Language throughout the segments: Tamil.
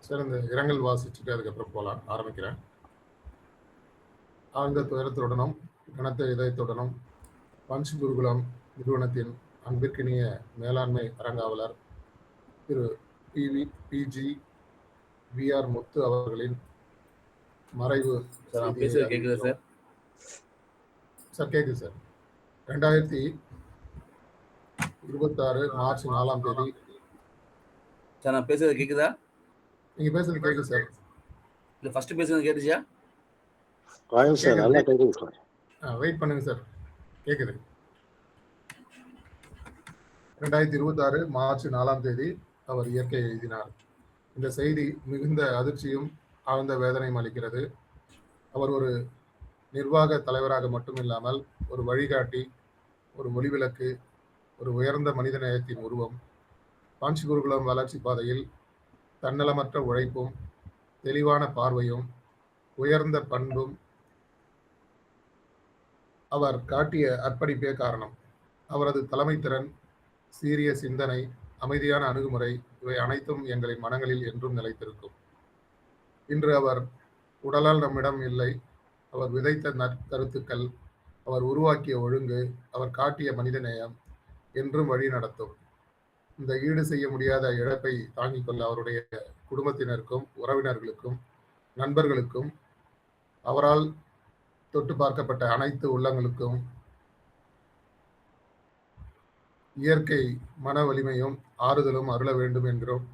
சார் இந்த இரங்கல் வாசிச்சுட்டு அதுக்கப்புறம் போகலாம் ஆரம்பிக்கிறேன். ஆழ்ந்த துயரத்துடனும் கனத்த இதயத்துடனும் பஞ்ச் குருகுலம் நிறுவனத்தின் அன்பிற்கினிய மேலாண்மை அரங்காவலர் திரு பிஜி விஆர் முத்து அவர்களின் மறைவு செய்தியை கேக்குது சார். சார் கேக்குது சார். 2026 மார்ச் 4ஆம் தேதி. சார் நான் பேசுறது கேக்குதா? நீங்க பேசுறது கேக்குது சார். இல்ல ஃபர்ஸ்ட் பேசுறது கேட்டுச்சா? சார் நல்லா கேக்குது சார். வெயிட் பண்ணுங்க சார். கேக்குது. 2026 மார்ச் 4ஆம் தேதி அவர் இயற்கை எழுதினார். இந்த செய்தி மிகுந்த அதிர்ச்சியும் ஆழ்ந்த வேதனையும் அளிக்கிறது. அவர் ஒரு நிர்வாக தலைவராக மட்டுமில்லாமல் ஒரு வழிகாட்டி, ஒரு ஒளிவிளக்கு, ஒரு உயர்ந்த மனித நேயத்தின் உருவம். பஞ்ச் குருகுலம் வளர்ச்சி பாதையில் தன்னலமற்ற உழைப்பும் தெளிவான பார்வையும் உயர்ந்த பண்பும் அவர் காட்டிய அர்ப்பணிப்பே காரணம். அவரது தலைமை திறன், சீரிய சிந்தனை, அமைதியான அணுகுமுறை இவை அனைத்தும் எங்களின் மனங்களில் என்றும் நிலைத்திருக்கும். இன்று அவர் உடலால் நம்மிடம் இல்லை. அவர் விதைத்த நற்கருத்துக்கள், அவர் உருவாக்கிய ஒழுங்கு, அவர் காட்டிய மனிதநேயம் என்றும் வழி நடத்தும். இந்த ஈடு செய்ய முடியாத இழப்பை தாங்கிக் கொள்ள அவருடைய குடும்பத்தினருக்கும், உறவினர்களுக்கும், நண்பர்களுக்கும், அவரால் தொட்டு பார்க்கப்பட்ட அனைத்து உள்ளங்களுக்கும் இயற்கை மன வலிமையும் ஆறுதலும் அருள வேண்டும் என்கிறோம்.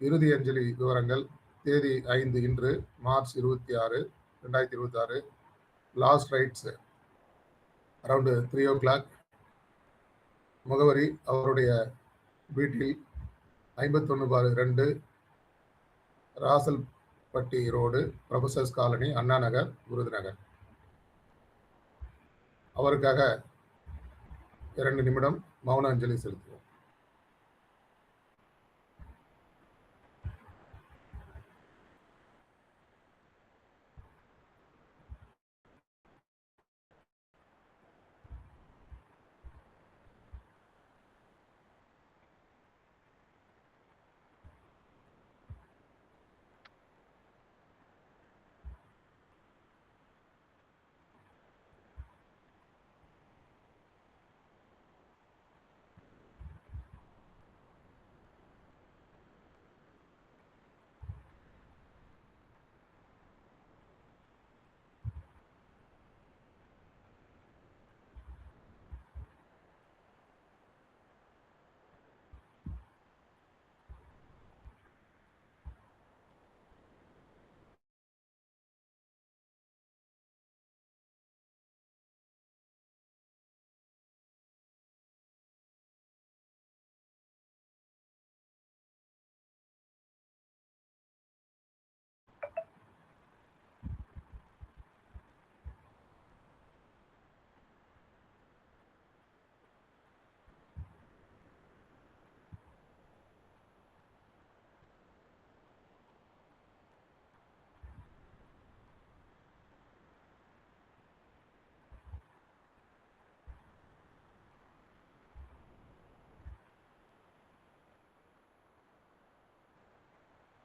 இறுதி அஞ்சலி விவரங்கள்: தேதி 5 இன்று March 26, 2026. Last rights around 3 o'clock. முகவரி அவருடைய வீட்டில் 51/2 ராசல்பட்டி road, professors colony, Anna Nagar, Virudhunagar. அவருக்காக 2 நிமிடம் மௌன அஞ்சலி செலுத்துவோம்.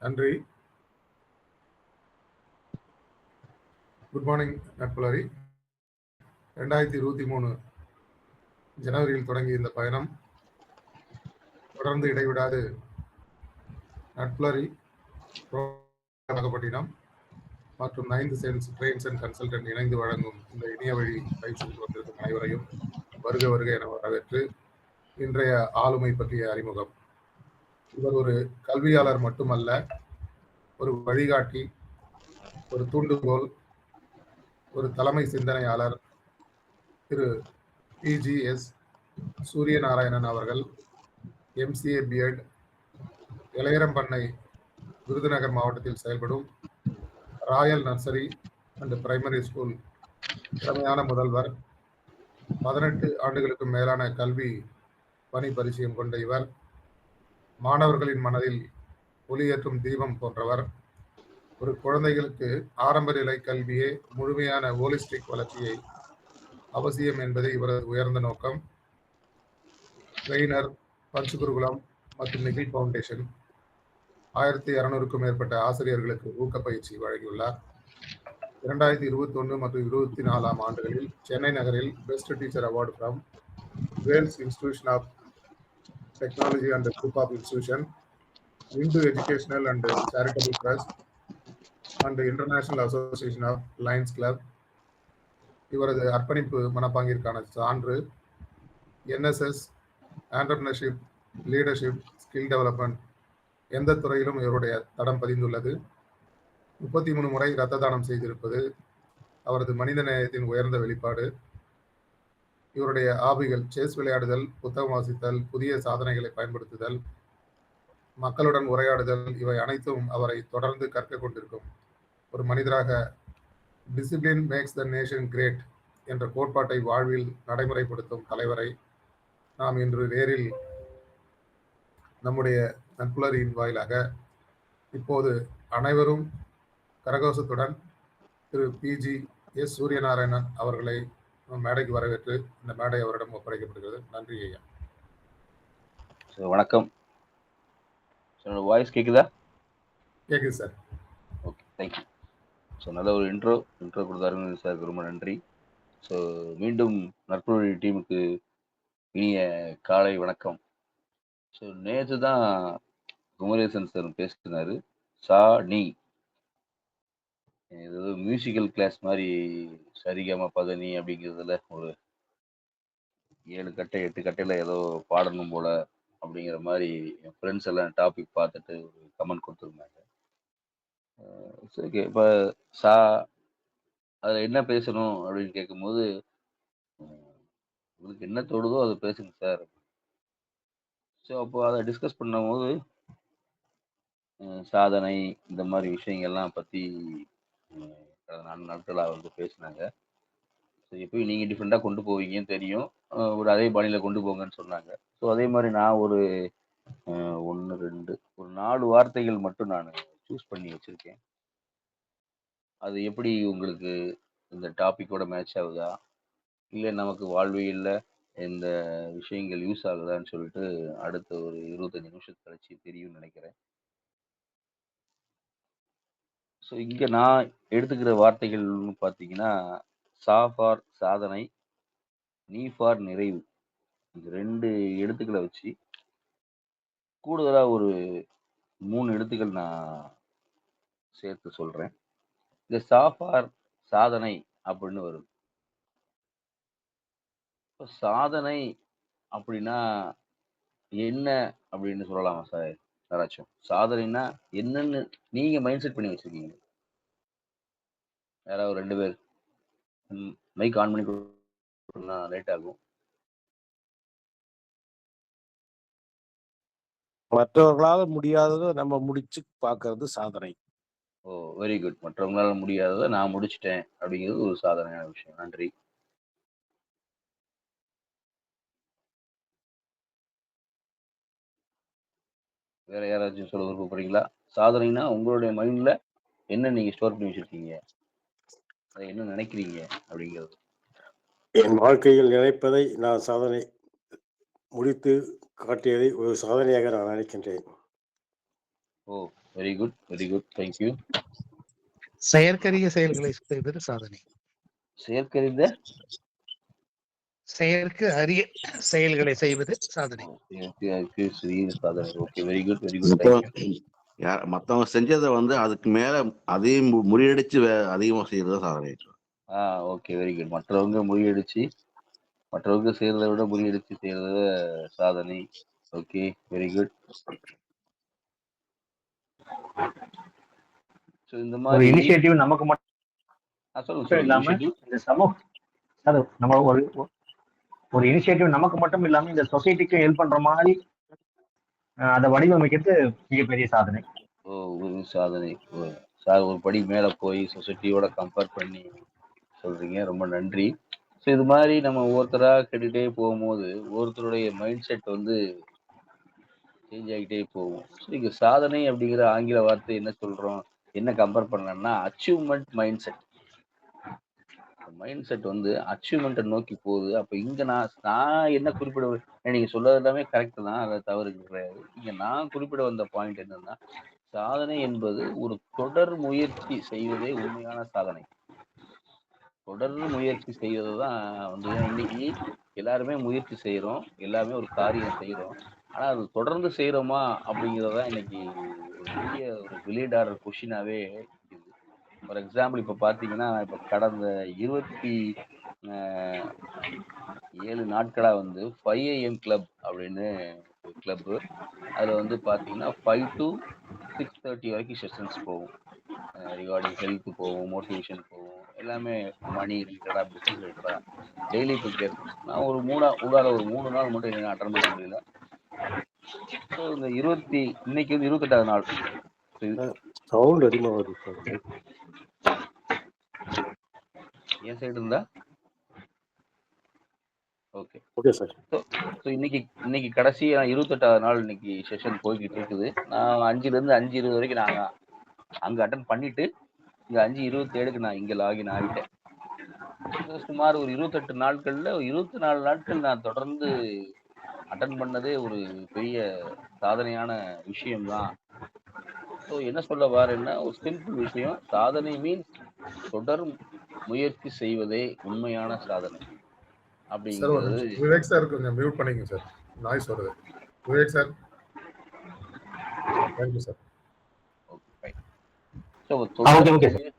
நன்றி. Good morning நட்புலரி. 2023 ஜனவரியில் தொடங்கிய இந்த பயணம் தொடர்ந்து இடைவிடாது நட்புலரி, நாகப்பட்டினம் மற்றும் 9th sense trains and consultant இணைந்து வழங்கும் இந்த இணைய வழி பயிற்சிக்கு வந்திருக்கும் அனைவரையும் வருக வருக என வரவேற்று இன்றைய ஆளுமை பற்றிய அறிமுகம். இவர் ஒரு கல்வியாளர் மட்டுமல்ல, ஒரு வழிகாட்டி, ஒரு தூண்டுகோல், ஒரு தலைமை சிந்தனையாளர். திரு பிஜிஎஸ் சூரியநாராயணன் அவர்கள் MCA பிஎட், இளையரம்பண்ணை, விருதுநகர் மாவட்டத்தில் செயல்படும் Royal nursery and primary school திறமையான முதல்வர். 18 ஆண்டுகளுக்கும் மேலான கல்வி பணி பரிச்சயம் கொண்ட இவர் மாணவர்களின் மனதில் ஒளியேற்றும் தீபம் போன்றவர். ஒரு குழந்தைகளுக்கு ஆரம்ப நிலை கல்வியே முழுமையான ஹோலிஸ்டிக் வளர்ச்சியை அவசியம் என்பதே இவரது உயர்ந்த நோக்கம். ட்ரெயினர், பஞ்ச் குருகுலம் மற்றும் நிகில் ஃபவுண்டேஷன் 1200க்கும் மேற்பட்ட ஆசிரியர்களுக்கு ஊக்கப்பயிற்சி வழங்கியுள்ளார். 2021 மற்றும் 24 ஆண்டுகளில் சென்னை நகரில் best teacher award from Vels institution of technology and group of institution, Hindu educational and charitable trust and international association of lions club. இவரது அர்ப்பணிப்பு மனப்பாங்கிற்கான சான்று NSS, entrepreneurship, leadership, skill development எந்த துறையிலும் இவருடைய தடம் பதிந்துள்ளது. 33 முறை இரத்த தானம் செய்திருப்பது அவரது மனித நேயத்தின் உயர்ந்த வெளிப்பாடு. இவருடைய ஆபிகள் செஸ் விளையாடுதல், புத்தகம் வாசித்தல், புதிய சாதனைகளை பயன்படுத்துதல், மக்களுடன் உரையாடுதல், இவை அனைத்தும் அவரை தொடர்ந்து கற்க கொண்டிருக்கும் ஒரு மனிதராக discipline makes the nation great என்ற கோட்பாட்டை வாழ்வில் நடைமுறைப்படுத்தும் தலைவரை நாம் இன்று நேரில் நம்முடைய நட்புலரின் வாயிலாக இப்போது அனைவரும் கரகோஷத்துடன் திரு பிஜி எஸ் சூரியநாராயணன் அவர்களை மேடைக்கு வரவேற்று இந்த மேடை அவரிடம் ஒப்படைக்கப்படுகிறது. நன்றி ஐயா. வணக்கம். வாய்ஸ் கேக்குதா? கேக்குது சார். Okay, thank you. ஸோ நல்ல ஒரு இன்ட்ரோ கொடுத்தாருங்க சார், ரொம்ப நன்றி. ஸோ மீண்டும் நட்புறவு டீமுக்கு இனிய காலை வணக்கம். ஸோ நேற்று தான் குமரேசன் சார் பேசினாரு. நீ இது மியூசிக்கல் கிளாஸ் மாதிரி சரிகம பதனி அப்படிங்கிறதுல ஒரு 7 கட்டை 8 கட்டையில ஏதோ பாடணும் போல அப்படிங்கிற மாதிரி என் ஃப்ரெண்ட்ஸ் எல்லாம் டாபிக் பார்த்துட்டு ஒரு கமெண்ட் கொடுத்துருந்தாங்க. சரி, இப்போ அதில் என்ன பேசணும் அப்படின்னு கேட்கும்போது, உங்களுக்கு என்ன தோடுதோ அதை பேசுங்க சார். ஸோ அப்போ அதை டிஸ்கஸ் பண்ணும்போது சாதனை இந்த மாதிரி விஷயங்கள்லாம் பற்றி 4 நாட்களாக பேசினாங்க. ஸோ எப்பயும் நீங்கள் டிஃப்ரெண்ட்டாக கொண்டு போவீங்கன்னு தெரியும், ஒரு அதே பாணியில் கொண்டு போங்கன்னு சொன்னாங்க. ஸோ அதே மாதிரி நான் ஒரு 1 2 ஒரு 4 வார்த்தைகள் மட்டும் நான் சூஸ் பண்ணி வச்சுருக்கேன். அது எப்படி உங்களுக்கு இந்த டாப்பிக்கோட மேட்ச் ஆகுதா, இல்லை நமக்கு வாழ்வியலில் இந்த விஷயங்கள் யூஸ் ஆகுதான்னு சொல்லிட்டு அடுத்த ஒரு 25 நிமிஷத்து கழிச்சு தெரியும்னு நினைக்கிறேன். ஸோ இங்கே நான் எடுத்துக்கிற வார்த்தைகள்னு பார்த்தீங்கன்னா, ஃபார் சாதனை, நீ ஃபார் நிறைவு, இந்த 2 எழுத்துக்களை வச்சு கூடுதலாக ஒரு 3 எழுத்துக்கள் நான் சேர்த்து சொல்கிறேன். இந்த ஃபார் சாதனை அப்படின்னு வரும். இப்போ சாதனை அப்படின்னா என்ன அப்படின்னு சொல்லலாமா சார் யாராச்சும்? சாதனைனா என்னன்னு நீங்க மைண்ட் செட் பண்ணி வச்சிருக்கீங்க? யாராவது 2 பேர் மைக் ஆன் பண்ணி கொடுத்தா லேட் ஆகும். மற்றவர்களால முடியாததை நம்ம முடிச்சு பார்க்கறது சாதனை. ஓ, வெரி குட். மற்றவங்களால முடியாததை நான் முடிச்சிட்டேன் அப்படிங்கிறது ஒரு சாதனையான விஷயம். நன்றி. வேற யாராச்சும் சொல்ல விருப்பப்படுறீங்களா? சாதனைனா உங்களுடைய மைண்ட்ல என்ன நீங்க ஸ்டோர் பண்ணி வச்சிருக்கீங்க, அதை என்ன நினைக்கிறீங்க அப்படிங்கிறது. என் வாழ்க்கையில் நினைப்பதை நான் சாதனை முடித்து காட்டியதை ஒரு சாதனையாக நான் நினைக்கின்றேன். Oh, very good, very good, thank you. செயற்கரிய செயல்களை செய்வது சாதனை. செயற்கு அரிய செயல்களை செய்வது சாதனை. Okay, very good, very good, thank you. மத்தவங்க செஞ்சதை அதுக்கு மேல அதையும் முறியடிச்சு அதிகமா செய்யறது சாதனை. Okay, very good. மற்றவங்க செய்யறதை விட முறியடிச்சு செய்யறது சாதனை. Okay, very good. ஸோ இந்த மாதிரி இனிஷியேட்டிவ் நமக்கு மட்டும் இல்லாம இந்த சமூக நம்ம ஒரு இனிஷியேட்டிவ் நமக்கு மட்டும் இல்லாம இந்த சொசைட்டிக்கு ஹெல்ப் பண்ற மாதிரி அதை வடிவமைக்கிறது மிகப்பெரிய சாதனை. ஒரு சாதனை சார், ஒரு படி மேல போய் சொசைட்டியோட கம்பேர் பண்ணி சொல்றீங்க, ரொம்ப நன்றி. ஸோ இது மாதிரி நம்ம ஒவ்வொருத்தரா கேட்டுட்டே போகும்போது ஒவ்வொருத்தருடைய மைண்ட் செட் சேஞ்ச் ஆகிட்டே போகும். ஸோ இங்க சாதனை அப்படிங்கிற ஆங்கில வார்த்தை என்ன சொல்றோம், என்ன கம்பேர் பண்ணலன்னா achievement mind set. Mind set அச்சீவ்மெண்ட்டை நோக்கி போகுது. அப்போ இங்க நான் என்ன குறிப்பிட, நீங்க சொல்றது எல்லாமே கரெக்ட் தான், அதை தவறு கிடையாது. இங்க நான் குறிப்பிட வந்த பாயிண்ட் என்னன்னா, சாதனை என்பது ஒரு தொடர் முயற்சி செய்வதே உண்மையான சாதனை. தொடர் முயற்சி செய்வது தான் வந்து இன்னைக்கு எல்லாருமே முயற்சி செய்கிறோம், எல்லாமே ஒரு காரியம் செய்கிறோம். ஆனால் அது தொடர்ந்து செய்கிறோமா அப்படிங்கிறது தான் இன்னைக்கு ஒரு பெரிய ஒரு பில்லியன் கொஷினாகவே இருக்குது. ஃபார் எக்ஸாம்பிள் இப்போ பார்த்தீங்கன்னா, இப்போ கடந்த 27 நாட்களாக வந்து 5 AM கிளப் அப்படின்னு ஒரு கிளப்பு. அதில் வந்து பார்த்தீங்கன்னா 5 to 6:30 வரைக்கும் செஷன்ஸ் போகும். ரிகார்டிங் ஹெல்த் போகும், மோட்டிவேஷன் போகும், எல்லாமே மணி ரிலேட்டடாக, பிஸ்னஸ் ரிலேட்டடாக டெய்லி ப்ரிப்பேர். நான் ஒரு ஒரு 3 நாள் மட்டும் என்ன அட்டன் பண்ண முடியல. ஸோ இந்த இன்னைக்கு வந்து 28வது நாள். சவுண்ட் அதிகமாக வருது சார். என் சைடு இருந்தா ஓகே. Okay sir. ஸோ இன்னைக்கு கடைசி 28வது நாள் இன்னைக்கு செஷன் போய்கிட்டு இருக்குது. நான் 5லேருந்து 5:20 வரைக்கும் நாங்கள் அங்கே அட்டன் பண்ணிட்டு இங்கே 5:27க்கு நான் இங்கே லாகின் ஆகிட்டேன். சுமார் ஒரு 28 நாட்கள்ல 24 நாட்கள் நான் தொடர்ந்து அட்டன் பண்ணதே ஒரு பெரிய சாதனையான விஷயம்தான். ஸோ என்ன சொல்ல வரேன்னா, ஒரு சிம்பிள் விஷயம், சாதனை மீன்ஸ் தொடர் முயற்சி செய்வதே உண்மையான சாதனை சார் ஒரு அப்படிங்கிறது. நிமிஷம். விவேக் சார் கொஞ்சம் மியூட் பண்ணிக்கங்க சார், நாய்ஸ் வருது. Vivek sir. Thank you sir. Okay fine. So okay sir.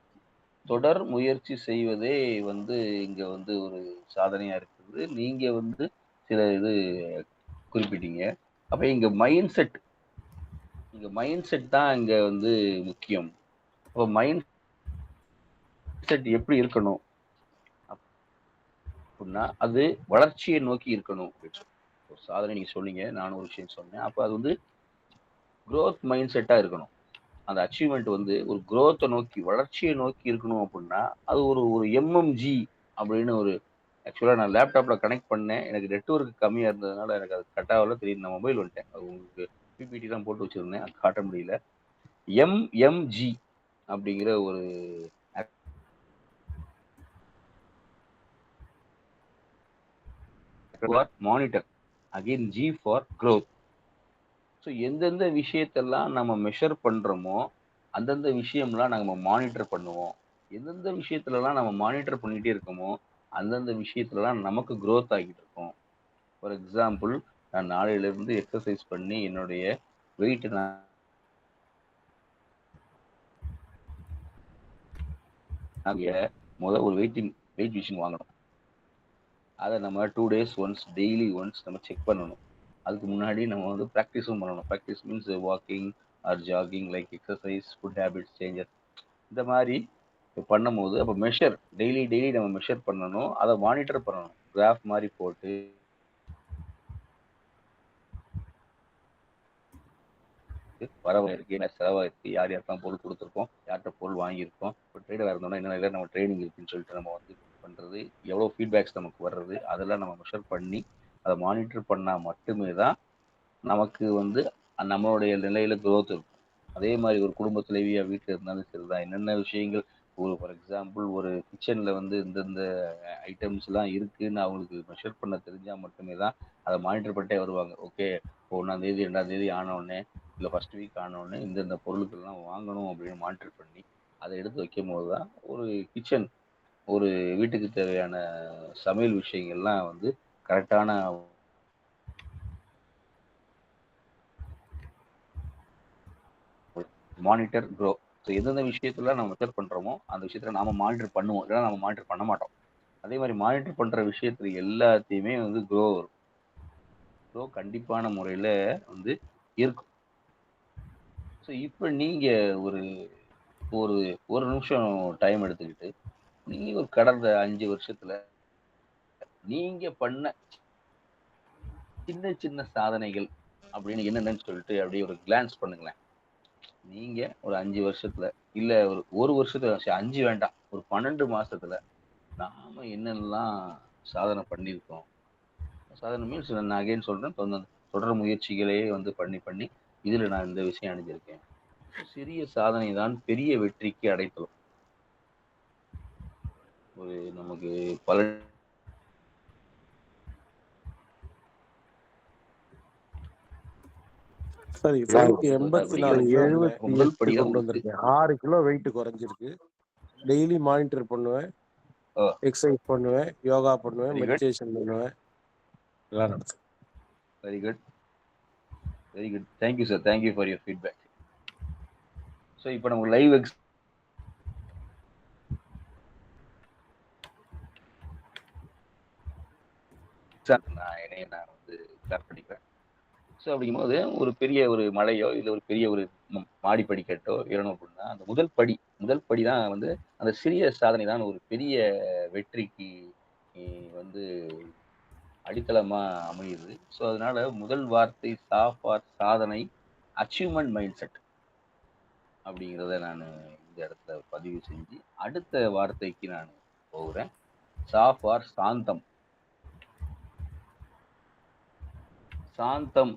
தொடர் முயற்சி செய்வதே வந்து இங்க வந்து ஒரு சாதனையா இருக்குது. நீங்க வந்து சில இது குறிப்பிட்டீங்க. அப்ப இங்க மைண்ட் செட் தான் இங்க வந்து முக்கியம். அப்ப மைண்ட் செட் எப்படி இருக்கணும் அப்படின்னா, அது வளர்ச்சியை நோக்கி இருக்கணும். ஒரு சாதனை நீங்க சொன்னீங்க, நானும் ஒரு விஷயம் சொன்னேன். அப்ப அது வந்து growth மைண்ட் செட்டா இருக்கணும். அந்த அச்சீவ்மெண்ட் வந்து ஒரு growth நோக்கி, வளர்ச்சியை நோக்கி இருக்கணும் அப்படின்னா, அது ஒரு MMG அப்படின்னு ஒரு ஆக்சுவலா நான் லேப்டாப்ல கனெக்ட் பண்ணேன். எனக்கு நெட்வொர்க் கம்மியா இருந்ததுனால எனக்கு அது கட் ஆகல. திடீர்னு நான் மொபைல் வந்துட்டேன். அது உங்களுக்கு பிபிடி தான் போட்டு வச்சிருந்தேன், அது காட்ட முடியல. MMG அப்படிங்கிற ஒரு monitor, again G for growth. So எந்தெந்த விஷயத்தெல்லாம் நம்ம மெஷர் பண்றோமோ அந்தந்த விஷயம்லாம் நம்ம மானிட்டர் பண்ணுவோம். எந்தெந்த விஷயத்துலலாம் நம்ம மானிட்டர் பண்ணிட்டே இருக்கோமோ அந்தந்த விஷயத்துலலாம் நமக்கு growth ஆகிட்டு இருக்கும். ஃபார் எக்ஸாம்பிள், நான் நாளையிலிருந்து எக்ஸசைஸ் பண்ணி என்னுடைய வெயிட் முதல் ஒரு வெயிட் மிஷின் வாங்கணும். அதை நம்ம 2 days ஒன்ஸ், டெய்லி ஒன்ஸ் நம்ம செக் பண்ணணும். அதுக்கு முன்னாடி நம்ம வந்து ப்ராக்டிஸும் பண்ணணும். Practice means walking or jogging, like exercise, food habits changes, இந்த மாதிரி பண்ணும்போது அப்போ டெய்லி நம்ம மெஷர் பண்ணணும். அதை மானிட்டர் பண்ணணும். கிராஃப் மாதிரி போட்டு வரவு இருக்கு, என்ன செலவாக இருக்கு, யார் யாருக்கெல்லாம் பொருள் கொடுத்துருக்கோம், யார்கிட்ட பொருள் வாங்கியிருக்கோம், இப்போ ட்ரேடராக இருந்தோம்னா என்னென்ன நம்ம ட்ரைனிங் இருக்குன்னு சொல்லிட்டு நம்ம வந்து பண்ணுறது, எவ்வளோ ஃபீட்பேக்ஸ் நமக்கு வர்றது, அதெல்லாம் நம்ம மெஷர் பண்ணி அதை மானிட்டர் பண்ணால் மட்டுமே தான் நமக்கு வந்து நம்மளுடைய நிலையில growth இருக்கும். அதே மாதிரி ஒரு குடும்ப தலைவியா வீட்டில் இருந்தாலும் சரிதான், என்னென்ன விஷயங்கள், ஃபார் எக்ஸாம்பிள் ஒரு கிச்சனில் வந்து இந்தந்த ஐட்டம்ஸ்லாம் இருக்குன்னு அவங்களுக்கு மெஷர் பண்ண தெரிஞ்சால் மட்டுமே தான் அதை மானிட்டர் பண்ணிட்டே வருவாங்க. ஓகே, 1ஆம் தேதி 2ஆம் தேதி ஆனவுடனே, இல்லை ஃபர்ஸ்ட் வீக் ஆனவுடனே இந்தந்த பொருட்கள்லாம் வாங்கணும் அப்படின்னு மானிட்டர் பண்ணி அதை எடுத்து வைக்கும் போது தான் ஒரு கிச்சன், ஒரு வீட்டுக்கு தேவையான சமையல் விஷயங்கள்லாம் வந்து கரெக்டான மானிட்டர் க்ரோ. ஸோ எந்தெந்த விஷயத்துல நம்ம மெஷர் பண்றோமோ அந்த விஷயத்துல நாம மானிட்டர் பண்ணுவோம், இல்லைன்னா நம்ம மானிட்டர் பண்ண மாட்டோம். அதே மாதிரி மானிட்டர் பண்ற விஷயத்துல எல்லாத்தையுமே வந்து க்ரோ கண்டிப்பான முறையில வந்து இருக்கும். ஸோ இப்போ நீங்க ஒரு ஒரு ஒரு நிமிஷம் டைம் எடுத்துக்கிட்டு நீங்க ஒரு கடந்த 5 வருஷத்துல நீங்க பண்ண சின்ன சின்ன சாதனைகள் அப்படின்னு என்னென்னு சொல்லிட்டு அப்படியே ஒரு கிளான்ஸ் பண்ணுங்களேன். நீங்க ஒரு 5 வருஷத்துல, இல்ல ஒரு வருஷத்துல, 5 வேண்டாம், ஒரு 12 மாசத்துல நாம என்னென்னலாம் சாதனை பண்ணியிருக்கோம். சாதனை மீன்ஸ் நான் அகைன் சொல்றேன், தொடர் முயற்சிகளே வந்து பண்ணி இதுல நான் இந்த விஷயம் அடைஞ்சிருக்கேன். சிறிய சாதனை தான் பெரிய வெற்றிக்கு அடைத்தலும். ஒரு நமக்கு பல சார் எவ்வளவு வெயிட் இப்ப 84 நீங்க கிலோ இப்ப முதல் 78 படி தான் கொண்டு உங்களுக்கு. வந்திருக்கேன். 6 கிலோ வெயிட் குறைஞ்சிருக்கு. டெய்லி மானிட்டர் பண்ணுவேன், ஓ, எக்ஸசைஸ் பண்ணுவேன், யோகா பண்ணுவேன், வெரி குட், மெடிடேஷன் பண்ணுவேன், எல்லாம் நடத்துவேன். Very good, very good. Thank you sir, thank you for your feedback. So இப்போ நமக்கு லைவ் நான் வந்து ஸ்டார்ட் பண்ணிக்கிறேன். ஸோ அப்படிங்கும்போது ஒரு பெரிய ஒரு மலையோ இல்லை ஒரு பெரிய ஒரு மாடி படிக்கட்டோ ஏறணும் அப்படின்னா அந்த முதல் படி தான் வந்து அந்த சிறிய சாதனை தான் ஒரு பெரிய வெற்றிக்கு வந்து அடித்தளமா அமையுது. ஸோ அதனால முதல் வார்த்தை சாதனை, அச்சீவ்மெண்ட் மைண்ட் செட் அப்படிங்கிறத நான் இந்த இடத்துல பதிவு செஞ்சு அடுத்த வார்த்தைக்கு நான் போகிறேன். சாந்தம். சாந்தம்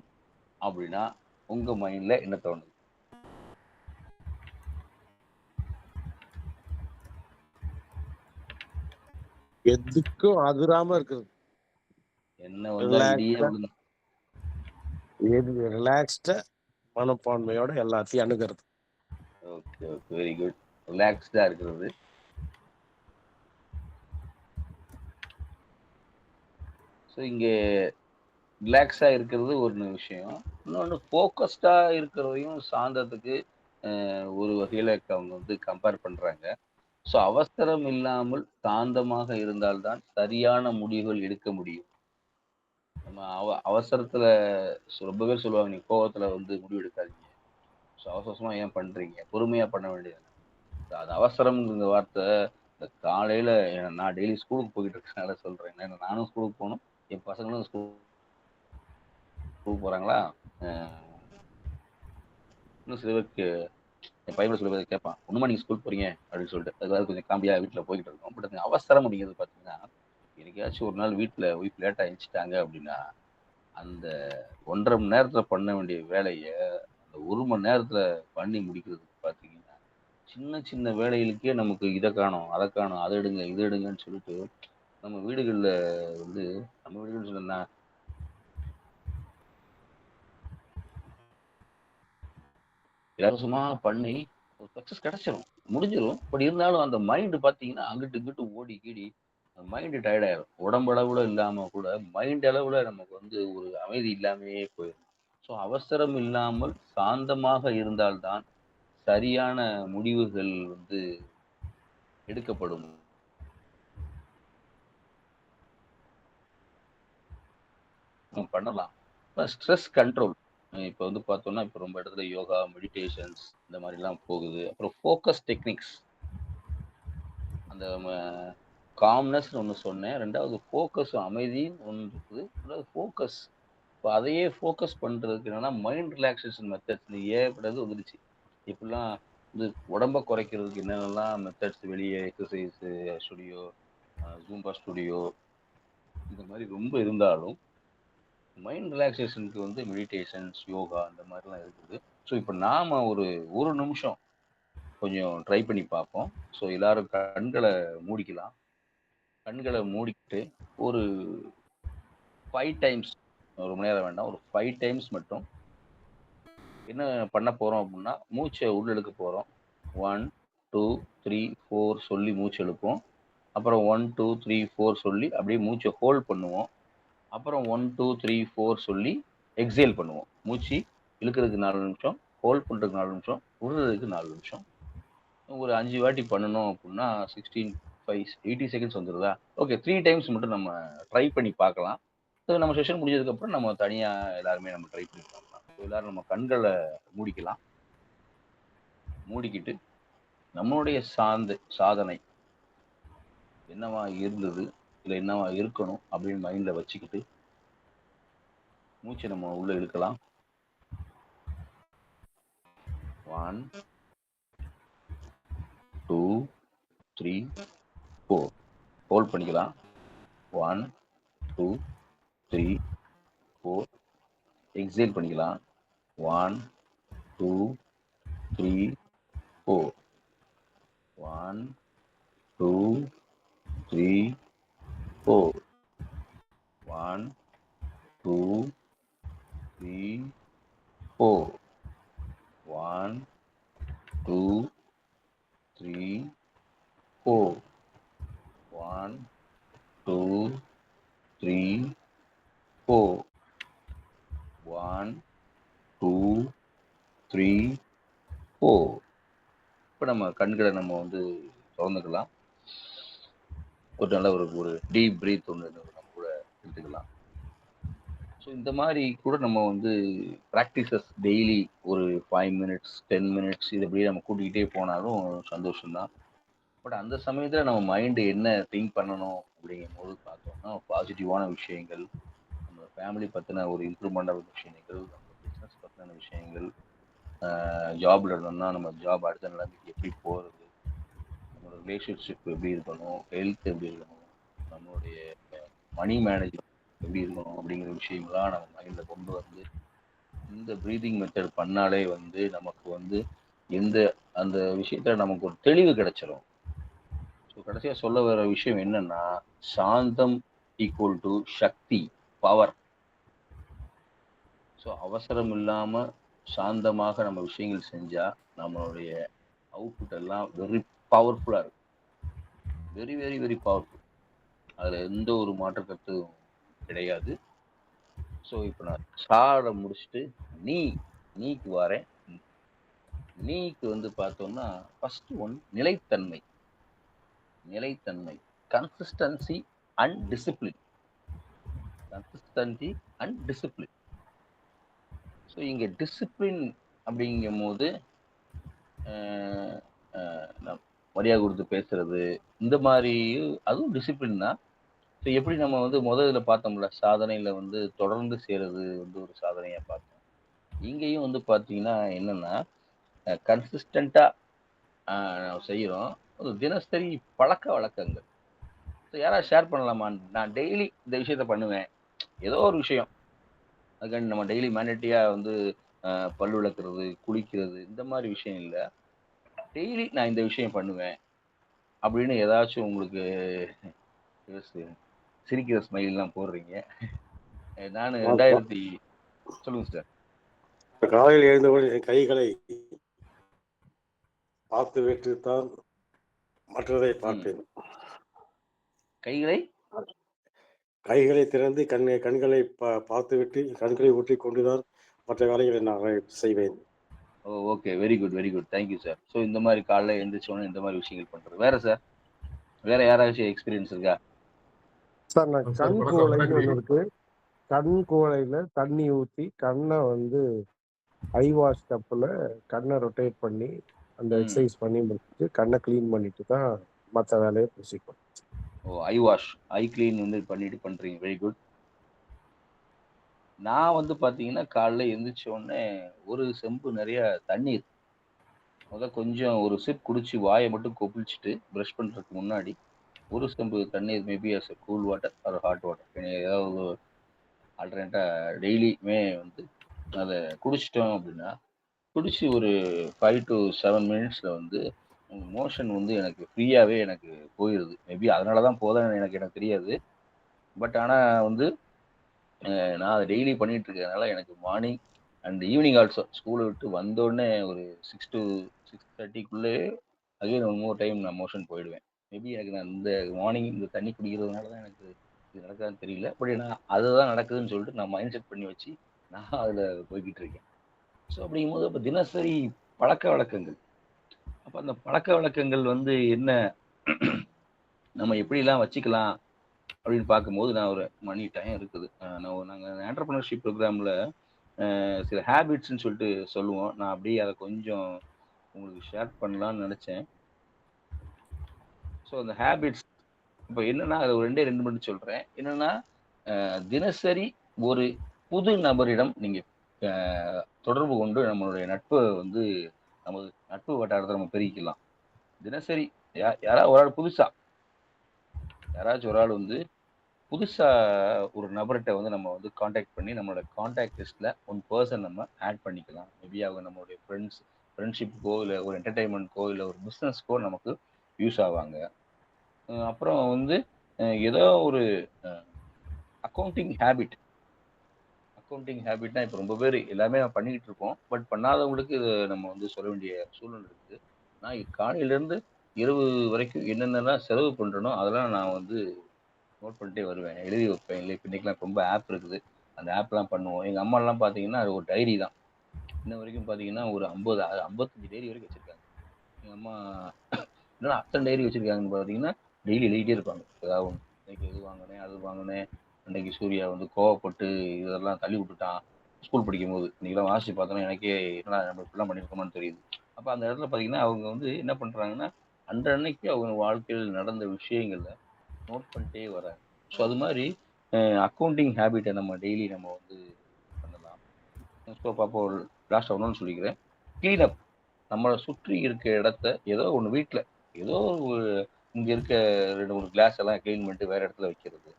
அப்படின்னா உங்க மைண்ட்ல என்ன தோணுது? எதுக்கும் அதிராம இருக்குது. என்ன வந்தாலும் இடியே விழுந்து ரிலாக்ஸ்டா மனப்பான்மையோட எல்லாத்தையும் அணுகிறது. Okay okay, very good. ரிலாக்ஸ்டா இருக்கிறது. ஸோ இங்கே ரிலாக்ஸா இருக்கிறது ஒரு விஷயம். இன்னொன்று ஃபோக்கஸ்டா இருக்கிறதையும் சாந்தத்துக்கு ஒரு வகையில் அவங்க வந்து கம்பேர் பண்றாங்க. ஸோ அவசரம் இல்லாமல் சாந்தமாக இருந்தால்தான் சரியான முடிவுகள் எடுக்க முடியும். நம்ம அவசரத்துல ரொம்ப பேர் சொல்லுவாங்க, நீ கோவத்துல வந்து முடிவு எடுக்காதீங்க, ஸோ அவசரமா ஏன் பண்றீங்க, பொறுமையா பண்ண வேண்டியது. அது அவசரம்ங்கிற வார்த்தை இந்த காலையில நான் டெய்லி ஸ்கூலுக்கு போயிட்டு இருக்கனால சொல்றேன். ஏன்னா நானும் ஸ்கூலுக்கு போகணும், என் பசங்களும் ஸ்கூலுக்கு போறாங்களா. இன்னும் சில பேருக்கு என் பையன் சில பேர் கேட்பான், ஒண்ணுமா நீங்க ஸ்கூல் போறீங்க அப்படின்னு சொல்லிட்டு அதுக்காக கொஞ்சம் காம்பியா வீட்டில் போய்கிட்டு இருக்கோம். பட் அந்த அவசரம் அப்படிங்கிறது பார்த்தீங்கன்னா எனக்காச்சும் ஒரு நாள் வீட்டில் ஒய்ஃப் லேட்டாக எழுந்துச்சிட்டாங்க அப்படின்னா அந்த 1.5 மணி நேரத்துல பண்ண வேண்டிய வேலையை அந்த 1 மணி நேரத்துல பண்ணி முடிக்கிறதுக்கு பார்த்தீங்கன்னா சின்ன சின்ன வேலைகளுக்கே நமக்கு இதை காணும் அதை காணும், அதை எடுங்க இதை எடுங்கன்னு சொல்லிட்டு நம்ம வீடுகளில் வந்து நம்ம வீடுகள் சொன்னா இலவசமா பண்ணி ஒரு சக்ஸஸ் கிடைச்சிடும், முடிஞ்சிடும். பட் இருந்தாலும் அந்த மைண்டு பார்த்தீங்கன்னா அங்கிட்டு இங்கிட்டு ஓடி கீடி மைண்டு டயர்ட் ஆயிடும். உடம்பளவுல இல்லாமல் கூட மைண்ட் அளவுல நமக்கு வந்து ஒரு அமைதி இல்லாமையே போயிடும். ஸோ அவசரம் இல்லாமல் சாந்தமாக இருந்தால்தான் சரியான முடிவுகள் வந்து எடுக்கப்படும் பண்ணலாம். ஸ்ட்ரெஸ் கண்ட்ரோல் இப்போ வந்து பார்த்தோம்னா இப்போ ரொம்ப இடத்துல யோகா, மெடிடேஷன்ஸ் இந்த மாதிரிலாம் போகுது. அப்புறம் ஃபோக்கஸ் டெக்னிக்ஸ், அந்த காம்னஸ் ஒன்று சொன்னேன், ரெண்டாவது ஃபோக்கஸ் அமைதின்னு ஒன்று இருக்குது, ரெண்டாவது ஃபோக்கஸ். இப்போ அதையே ஃபோக்கஸ் பண்ணுறதுக்கு என்னன்னா மைண்ட் ரிலாக்ஸேஷன் மெத்தட்ஸ் ஏற்பட்டது வந்துடுச்சு. இப்படிலாம் வந்து உடம்பை குறைக்கிறதுக்கு என்னென்னலாம் மெத்தட்ஸ் வெளியே எக்ஸசைஸு ஸ்டுடியோ, ஜூம்பா ஸ்டுடியோ இந்த மாதிரி ரொம்ப இருந்தாலும் மைண்ட் ரிலாக்ஸேஷனுக்கு வந்து மெடிடேஷன்ஸ், யோகா இந்த மாதிரிலாம் இருக்குது. ஸோ இப்போ நாம் ஒரு நிமிஷம் கொஞ்சம் ட்ரை பண்ணி பார்ப்போம். ஸோ எல்லாரும் கண்களை மூடிக்கலாம். கண்களை மூடிக்கிட்டு ஒரு 5 டைம்ஸ், ஒரு மணி நேரம் வேண்டாம், ஒரு 5 டைம்ஸ் மட்டும் என்ன பண்ண போகிறோம் அப்படின்னா மூச்சை உள்ளெடுக்க போகிறோம். 1 2 3 4 சொல்லி மூச்சு எழுப்போம். அப்புறம் 1 2 3 4 சொல்லி அப்படியே மூச்சை ஹோல்ட் பண்ணுவோம். அப்புறம் 1 2 3 4 சொல்லி எக்ஸேல் பண்ணுவோம். மூச்சு இழுக்கிறதுக்கு 4 நிமிஷம், ஹோல்ட் பண்ணுறதுக்கு 4 நிமிஷம், விடுறதுக்கு 4 நிமிஷம். ஒரு 5 வாட்டி பண்ணணும் அப்படின்னா 16 5 80 செகண்ட்ஸ் வந்துடுதா? ஓகே, 3 டைம்ஸ் மட்டும் நம்ம ட்ரை பண்ணி பார்க்கலாம். ஸோ நம்ம செஷன் முடிஞ்சதுக்கப்புறம் நம்ம தனியாக எல்லாருமே நம்ம ட்ரை பண்ணி பார்க்கலாம். ஸோ எல்லாரும் நம்ம கண்களை மூடிக்கலாம். மூடிக்கிட்டு நம்மளுடைய சாதனை என்னவா இருந்தது, இல்லை என்னவா இருக்கணும் அப்படின்னு மைண்டில் வச்சுக்கிட்டு மூச்சை நம்ம உள்ள இழுக்கலாம். 1 2 3 4 ஹோல்ட் பண்ணிக்கலாம். 1 2 3 4 எக்ஸேல் பண்ணிக்கலாம். 1 2 3 4 1 2 3 4 1 2 3 4. 1 2 3 4. 1 2 3 4. 1 2 3 4. இப்போ நம்ம கண்களை நம்ம வந்து திறந்துக்கலாம். ஒரு நல்ல ஒரு டீப் பிரீத் ஒன்று நம்ம கூட எடுத்துக்கலாம். ஸோ இந்த மாதிரி கூட நம்ம வந்து ப்ராக்டிசஸ் டெய்லி ஒரு 5 மினிட்ஸ் 10 மினிட்ஸ் இது அப்படியே நம்ம கூட்டிகிட்டே போனாலும் சந்தோஷம்தான். பட் அந்த சமயத்தில் நம்ம மைண்டு என்ன திங்க் பண்ணணும் அப்படிங்கும் போது பார்த்தோம்னா பாசிட்டிவான விஷயங்கள், நம்ம ஃபேமிலி பற்றின ஒரு இம்ப்ரூவ்மெண்டான விஷயங்கள், நம்ம பிஸ்னஸ் பற்றின விஷயங்கள், ஜாப்ல இருந்தோம்னா நம்ம ஜாப் அடுத்த நிலைமைக்கு எப்படி போகிறது, நம்மளோட ரிலேஷன்ஷிப் எப்படி இருக்கணும், ஹெல்த் எப்படி இருக்கணும், நம்மளுடைய மணி மேனேஜ்மெண்ட் எப்படி இருக்கணும் அப்படிங்கிற விஷயங்கள்லாம் நம்ம மைண்டில் கொண்டு வந்து இந்த ப்ரீதிங் மெத்தட் பண்ணாலே வந்து நமக்கு வந்து எந்த அந்த விஷயத்தில் நமக்கு ஒரு தெளிவு கிடைச்சிடும். ஸோ கடைசியாக சொல்ல வர விஷயம் என்னன்னா, சாந்தம் ஈக்குவல் டு சக்தி, பவர். ஸோ அவசரம் இல்லாமல் சாந்தமாக நம்ம விஷயங்கள் செஞ்சால் நம்மளுடைய அவுட்புட் எல்லாம் வெரி பவர்ஃபுல்லாக இருக்கும். Very very very powerful. அதில் எந்த ஒரு மாற்று கருத்தும் கிடையாது. ஸோ இப்போ நான் சாட முடிச்சுட்டு நீக்கு வரேன். நீக்கு வந்து பார்த்தோம்னா ஃபர்ஸ்ட் ஒன் நிலைத்தன்மை. Consistency and discipline. ஸோ இங்கே டிசிப்ளின் அப்படிங்கும் போது மரியாதை கொடுத்து பேசுறது, இந்த மாதிரி அதுவும் டிசிப்ளின் தான். ஸோ எப்படி நம்ம வந்து முதல்ல பார்த்தோம்ல, சாதனையில் வந்து தொடர்ந்து செய்கிறது வந்து ஒரு சாதனையாக பார்த்தோம். இங்கேயும் வந்து பார்த்தீங்கன்னா என்னென்னா கன்சிஸ்டண்ட்டாக செய்கிறோம். ஒரு தினசரி பழக்க வழக்கங்கள். ஸோ யாராவது ஷேர் பண்ணலாமா? நான் டெய்லி இந்த விஷயத்த பண்ணுவேன், ஏதோ ஒரு விஷயம். அதுக்காண்டி நம்ம டெய்லி மேண்டேட்டரியாக வந்து பல் விளக்குறது, குளிக்கிறது, இந்த மாதிரி விஷயம் இல்லை. டெய்லி நான் இந்த விஷயம் பண்ணுவேன் அப்படின்னு ஏதாச்சும் உங்களுக்கு சிரிக்கிற ஸ்மைல்லாம் போடுறீங்க. நான் 2000 சொல்லுங்க சார். காலையில் எழுந்தவுடன் என் கைகளை பார்த்து விட்டுத்தான் மற்றதை பார்ப்பேன். கைகளை திறந்து கண்களை பார்த்துவிட்டு கண்களை ஊற்றி கொண்டுதான் மற்ற வேலைகளை நான் செய்வேன். Okay, very good very good, thank you sir. So இந்த மாதிரி காலைல எழுந்திரிச்சோன்னு இந்த மாதிரி விஷயங்கள் பண்ணுறது. வேற சார், வேற யாராச்சும் எக்ஸ்பீரியன்ஸ் இருக்கா சார்? நான் கண் குவளைன்னு ஒன்று இருக்கு. கண் குவளையில தண்ணி ஊற்றி கண்ணை வந்து ஐ வாஷ் கப்பில் கண்ணை ரொட்டேட் பண்ணி அந்த எக்ஸசைஸ் பண்ணி முடிச்சுட்டு கண்ணை க்ளீன் பண்ணிட்டு தான் மற்ற வேலையை பூசிக்கும். ஐ வாஷ், ஐ க்ளீன் வந்து பண்ணிட்டு பண்ணுறீங்க, வெரி குட். நான் வந்து பார்த்தீங்கன்னா காலைல எழுந்திரிச்ச உடனே ஒரு செம்பு நிறைய தண்ணீர் கொஞ்சம் ஒரு சிப் குடிச்சு வாயை மட்டும் கொப்பிளிச்சுட்டு ப்ரஷ் பண்ணுறதுக்கு முன்னாடி ஒரு செம்பு தண்ணீர், maybe as a cool water or hot water, ஏதாவது ஆல்டர்னேட்டாக டெய்லியுமே வந்து அதை குடிச்சிட்டோம் அப்படின்னா, குடிச்சு ஒரு 5 to 7 மினிட்ஸில் வந்து மோஷன் வந்து எனக்கு ஃப்ரீயாகவே எனக்கு போயிடுது. மேபி அதனால தான் போதும் எனக்கு தெரியாது. பட் ஆனால் வந்து நான் அதை டெய்லி பண்ணிட்டு இருக்கிறதுனால எனக்கு மார்னிங் அண்ட் ஈவினிங் ஆல்சோ ஸ்கூலை விட்டு வந்தோடனே ஒரு 6 to 6:30 again one more time நான் மோஷன் போயிடுவேன். மேபி எனக்கு நான் இந்த மார்னிங் இந்த தண்ணி குடிக்கிறதுனால தான் எனக்கு இது நடக்காதுன்னு தெரியல. பட் நான் அதுதான் நடக்குதுன்னு சொல்லிட்டு நான் மைண்ட் செட் பண்ணி வச்சு நான் அதில் போய்கிட்டு இருக்கேன். ஸோ அப்படிங்கும்போது அப்போ தினசரி பழக்க வழக்கங்கள், அப்போ அந்த பழக்க வழக்கங்கள் வந்து என்ன, நம்ம எப்படிலாம் வச்சுக்கலாம் அப்படின்னு பார்க்கும்போது நான் ஒரு மணி டைம் இருக்குது. நாங்கள் என்டர்பிரினர்ஷிப் ப்ரோக்ராமில் சில ஹேபிட்ஸ்ன்னு சொல்லிட்டு சொல்லுவோம். நான் அப்படியே அதை கொஞ்சம் உங்களுக்கு ஷேர் பண்ணலான்னு நினச்சேன். ஸோ அந்த ஹேபிட்ஸ் இப்போ என்னன்னா, அதை ஒரு 2 மினிட் சொல்கிறேன். என்னன்னா, தினசரி ஒரு புது நபரிடம் நீங்கள் தொடர்பு கொண்டு நம்மளுடைய நட்பை வந்து நமது நட்பு வட்டாரத்தை நம்ம பெருக்கிக்கலாம். தினசரி யாராவது ஒரு ஆள் யாராச்சும் ஒரு ஆள் வந்து புதுசாக ஒரு நபர்கிட்ட வந்து நம்ம வந்து காண்டாக்ட் பண்ணி நம்மளோட காண்டாக்ட் லிஸ்ட்டில் ஒன் பர்சன் நம்ம ஆட் பண்ணிக்கலாம். மேபி அவங்க நம்மளுடைய ஃப்ரெண்ட்ஷிப்புக்கோ இல்லை ஒரு என்டர்டைன்மெண்ட்க்கோ இல்லை ஒரு பிஸ்னஸ்க்கோ நமக்கு யூஸ் ஆவாங்க. அப்புறம் வந்து ஏதோ ஒரு அக்கௌண்டிங் அக்கௌண்டிங் ஹேபிட்னா இப்போ ரொம்ப பேர் எல்லாமே நம்ம பண்ணிக்கிட்டு இருக்கோம். பட் பண்ணாதவங்களுக்கு இது நம்ம வந்து சொல்ல வேண்டிய சூழ்நிலை இருக்குது. நான் காலையிலேருந்து இரவு வரைக்கும் என்னென்னலாம் செலவு பண்ணுறனோ அதெல்லாம் நான் வந்து நோட் பண்ணிட்டே வருவேன். எழுதி வைப்பேன். இல்லை இப்போ இன்றைக்கெலாம் ரொம்ப ஆப் இருக்குது. அந்த ஆப்லாம் பண்ணுவோம். எங்கள் அம்மாலாம் பார்த்தீங்கன்னா அது ஒரு டைரி தான். இன்ன வரைக்கும் பார்த்தீங்கன்னா ஒரு 55 டைரி வரைக்கும் வச்சுருக்காங்க. எங்கள் அம்மா என்னடா அத்தனை டைரி வச்சுருக்காங்கன்னு பார்த்தீங்கன்னா டெய்லி எழுதிட்டே இருப்பாங்க. ஏதாவது ஒன்று, இன்னைக்கு இது வாங்கினேன், அது வாங்கினேன், அன்னைக்கு சூர்யா வந்து கோவப்பட்டு இதெல்லாம் தள்ளி விட்டுட்டான் ஸ்கூல் படிக்கும்போது. இன்னைக்கெல்லாம் வாசிச்சு பார்த்தோன்னா எனக்கே என்னடா நம்ம இப்படிலாம் பண்ணியிருக்கோமான்னு தெரியுது. அப்போ அந்த இடத்துல பார்த்தீங்கன்னா அவங்க வந்து என்ன பண்ணுறாங்கன்னா அன்றைக்கு அவங்க வாழ்க்கையில் நடந்த விஷயங்களை நோட் பண்ணிட்டே வராங்க. ஸோ அது மாதிரி அக்கௌண்டிங் ஹேபிட்டை நம்ம டெய்லி நம்ம வந்து பண்ணலாம். ஸோ அப்போ லாஸ்ட் ஒன்றுன்னு சொல்லிக்கிறேன். கிளீனப் நம்மளை சுற்றி இருக்க இடத்த ஏதோ ஒன்று வீட்டில் ஏதோ ஒரு இங்கே இருக்க 2 3 கிளாஸ் எல்லாம் க்ளீன் பண்ணிட்டு வேற இடத்துல வைக்கிறது.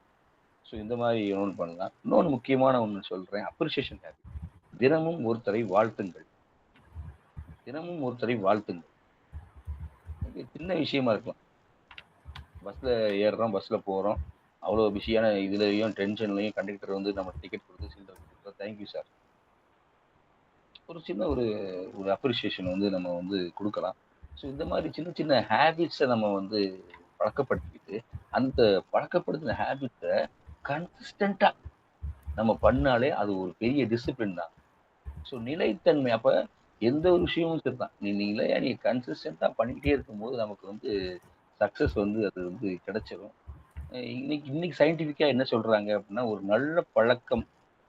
ஸோ இந்த மாதிரி நோட் பண்ணலாம். இன்னொன்று முக்கியமான ஒன்று சொல்கிறேன், அப்ரிசியேஷன் ஹேபிட். தினமும் ஒருத்தரை வாழ்த்துங்கள். தினமும் ஒருத்தரை வாழ்த்துங்கள். சின்ன விஷயமா இருக்கலாம். பஸ்ஸில் ஏறுறோம், பஸ்ஸில் போகிறோம், அவ்வளோ பிஸியான இதுலேயும் டென்ஷன்லையும் கண்டக்டர் வந்து நம்ம டிக்கெட் கொடுத்து சில்லறை கொடுக்குறோம், தேங்க்யூ சார். ஒரு சின்ன ஒரு ஒரு அப்ரிசியேஷன் வந்து நம்ம வந்து கொடுக்கலாம். ஸோ இந்த மாதிரி சின்ன சின்ன ஹேபிட்ஸை நம்ம வந்து பழக்கப்படுத்திக்கிட்டு அந்த பழக்கப்படுத்தின ஹேபிட்டை கன்சிஸ்டண்ட்டாக நம்ம பண்ணாலே அது ஒரு பெரிய டிசிப்ளின் தான். ஸோ நிலைத்தன்மை அப்போ எந்த ஒரு விஷயமும் சரி தான், நிலையாக நீ கன்சிஸ்டண்ட்டாக பண்ணிக்கிட்டே இருக்கும்போது நமக்கு வந்து சக்ஸஸ் வந்து அது வந்து கிடைச்சிடும். இன்னைக்கு சயின்டிஃபிக்காக என்ன சொல்கிறாங்க அப்படின்னா, ஒரு நல்ல பழக்கம்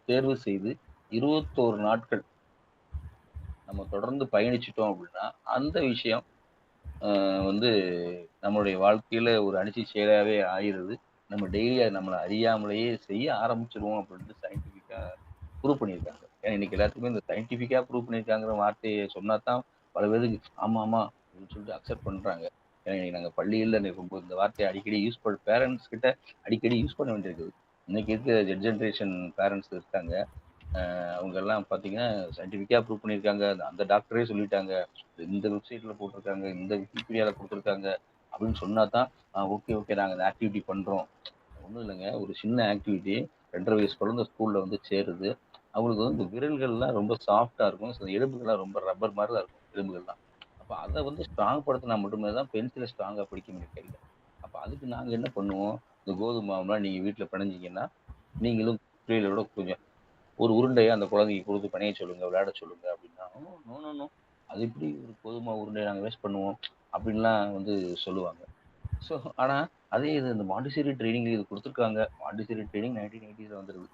தேர்வு செய்து 21 நாட்கள் நம்ம தொடர்ந்து பயணிச்சிட்டோம் அப்படின்னா அந்த விஷயம் வந்து நம்மளுடைய வாழ்க்கையில் ஒரு அணிச்சி செயலாகவே ஆயிடுது. நம்ம டெய்லி அதை நம்மளை அறியாமலேயே செய்ய ஆரம்பிச்சிடுவோம் அப்படின்ட்டு சயின்டிஃபிக்காக ப்ரூவ் பண்ணியிருக்காங்க. ஏன்னா இன்னைக்கு எல்லாத்துக்குமே இந்த சயின்டிஃபிக்காக ப்ரூவ் பண்ணியிருக்காங்கிற வார்த்தையை சொன்னா தான் பல பேருக்கு ஆமாம் அப்படின்னு சொல்லிட்டு அக்செப்ட் பண்ணுறாங்க. ஏன்னா இன்னைக்கு நாங்கள் பள்ளியில் இந்த வார்த்தையை அடிக்கடி யூஸ் பண்ண பேரண்ட்ஸ் கிட்ட அடிக்கடி யூஸ் பண்ண வேண்டியிருக்குது. இன்னைக்கு இருக்க ஜென்ரேஷன் பேரண்ட்ஸ் இருக்காங்க, அவங்க எல்லாம் பார்த்தீங்கன்னா சயின்டிஃபிக்காக ப்ரூவ் பண்ணியிருக்காங்க. அந்த டாக்டரே சொல்லிட்டாங்க, இந்த வெப்சைட்டில் போட்டிருக்காங்க, இந்த விக்கிபீடியாவில் கொடுத்துருக்காங்க அப்படின்னு சொன்னா தான் ஓகே நாங்கள் இந்த ஆக்டிவிட்டி பண்ணுறோம். ஒன்றும் இல்லைங்க, ஒரு சின்ன ஆக்டிவிட்டி. 2.5 வயசு குழந்தை ஸ்கூலில் வந்து சேருது. அவங்களுக்கு வந்து இந்த விரல்கள்லாம் ரொம்ப சாஃப்டாக இருக்கும், சில எலும்புகள்லாம் ரொம்ப ரப்பர் மாதிரி தான் இருக்கும் எலும்புகள்லாம். அப்போ அதை வந்து ஸ்ட்ராங் படுத்தினா மட்டுமே தான் பென்சிலை ஸ்ட்ராங்காக பிடிக்க முடியும் கையில். அப்போ அதுக்கு நாங்கள் என்ன பண்ணுவோம், இந்த கோதுமை மாவுலாம் நீங்கள் வீட்டில் பிணைஞ்சிங்கன்னா நீங்களும் பிள்ளைகளோட கொஞ்சம் ஒரு உருண்டையை அந்த குழந்தைக்கு கொடுத்து பணைய சொல்லுங்க, விளையாட சொல்லுங்க அப்படின்னா, நோ அது எப்படி ஒரு கோதுமை உருண்டையை நாங்கள் வேஸ்ட் பண்ணுவோம் அப்படின்லாம் வந்து சொல்லுவாங்க. ஸோ ஆனால் அதே இது இந்த மாண்டிசரி ட்ரைனிங் இது கொடுத்துருக்காங்க. மாண்டிசரி ட்ரைனிங் 1980s வந்துருது.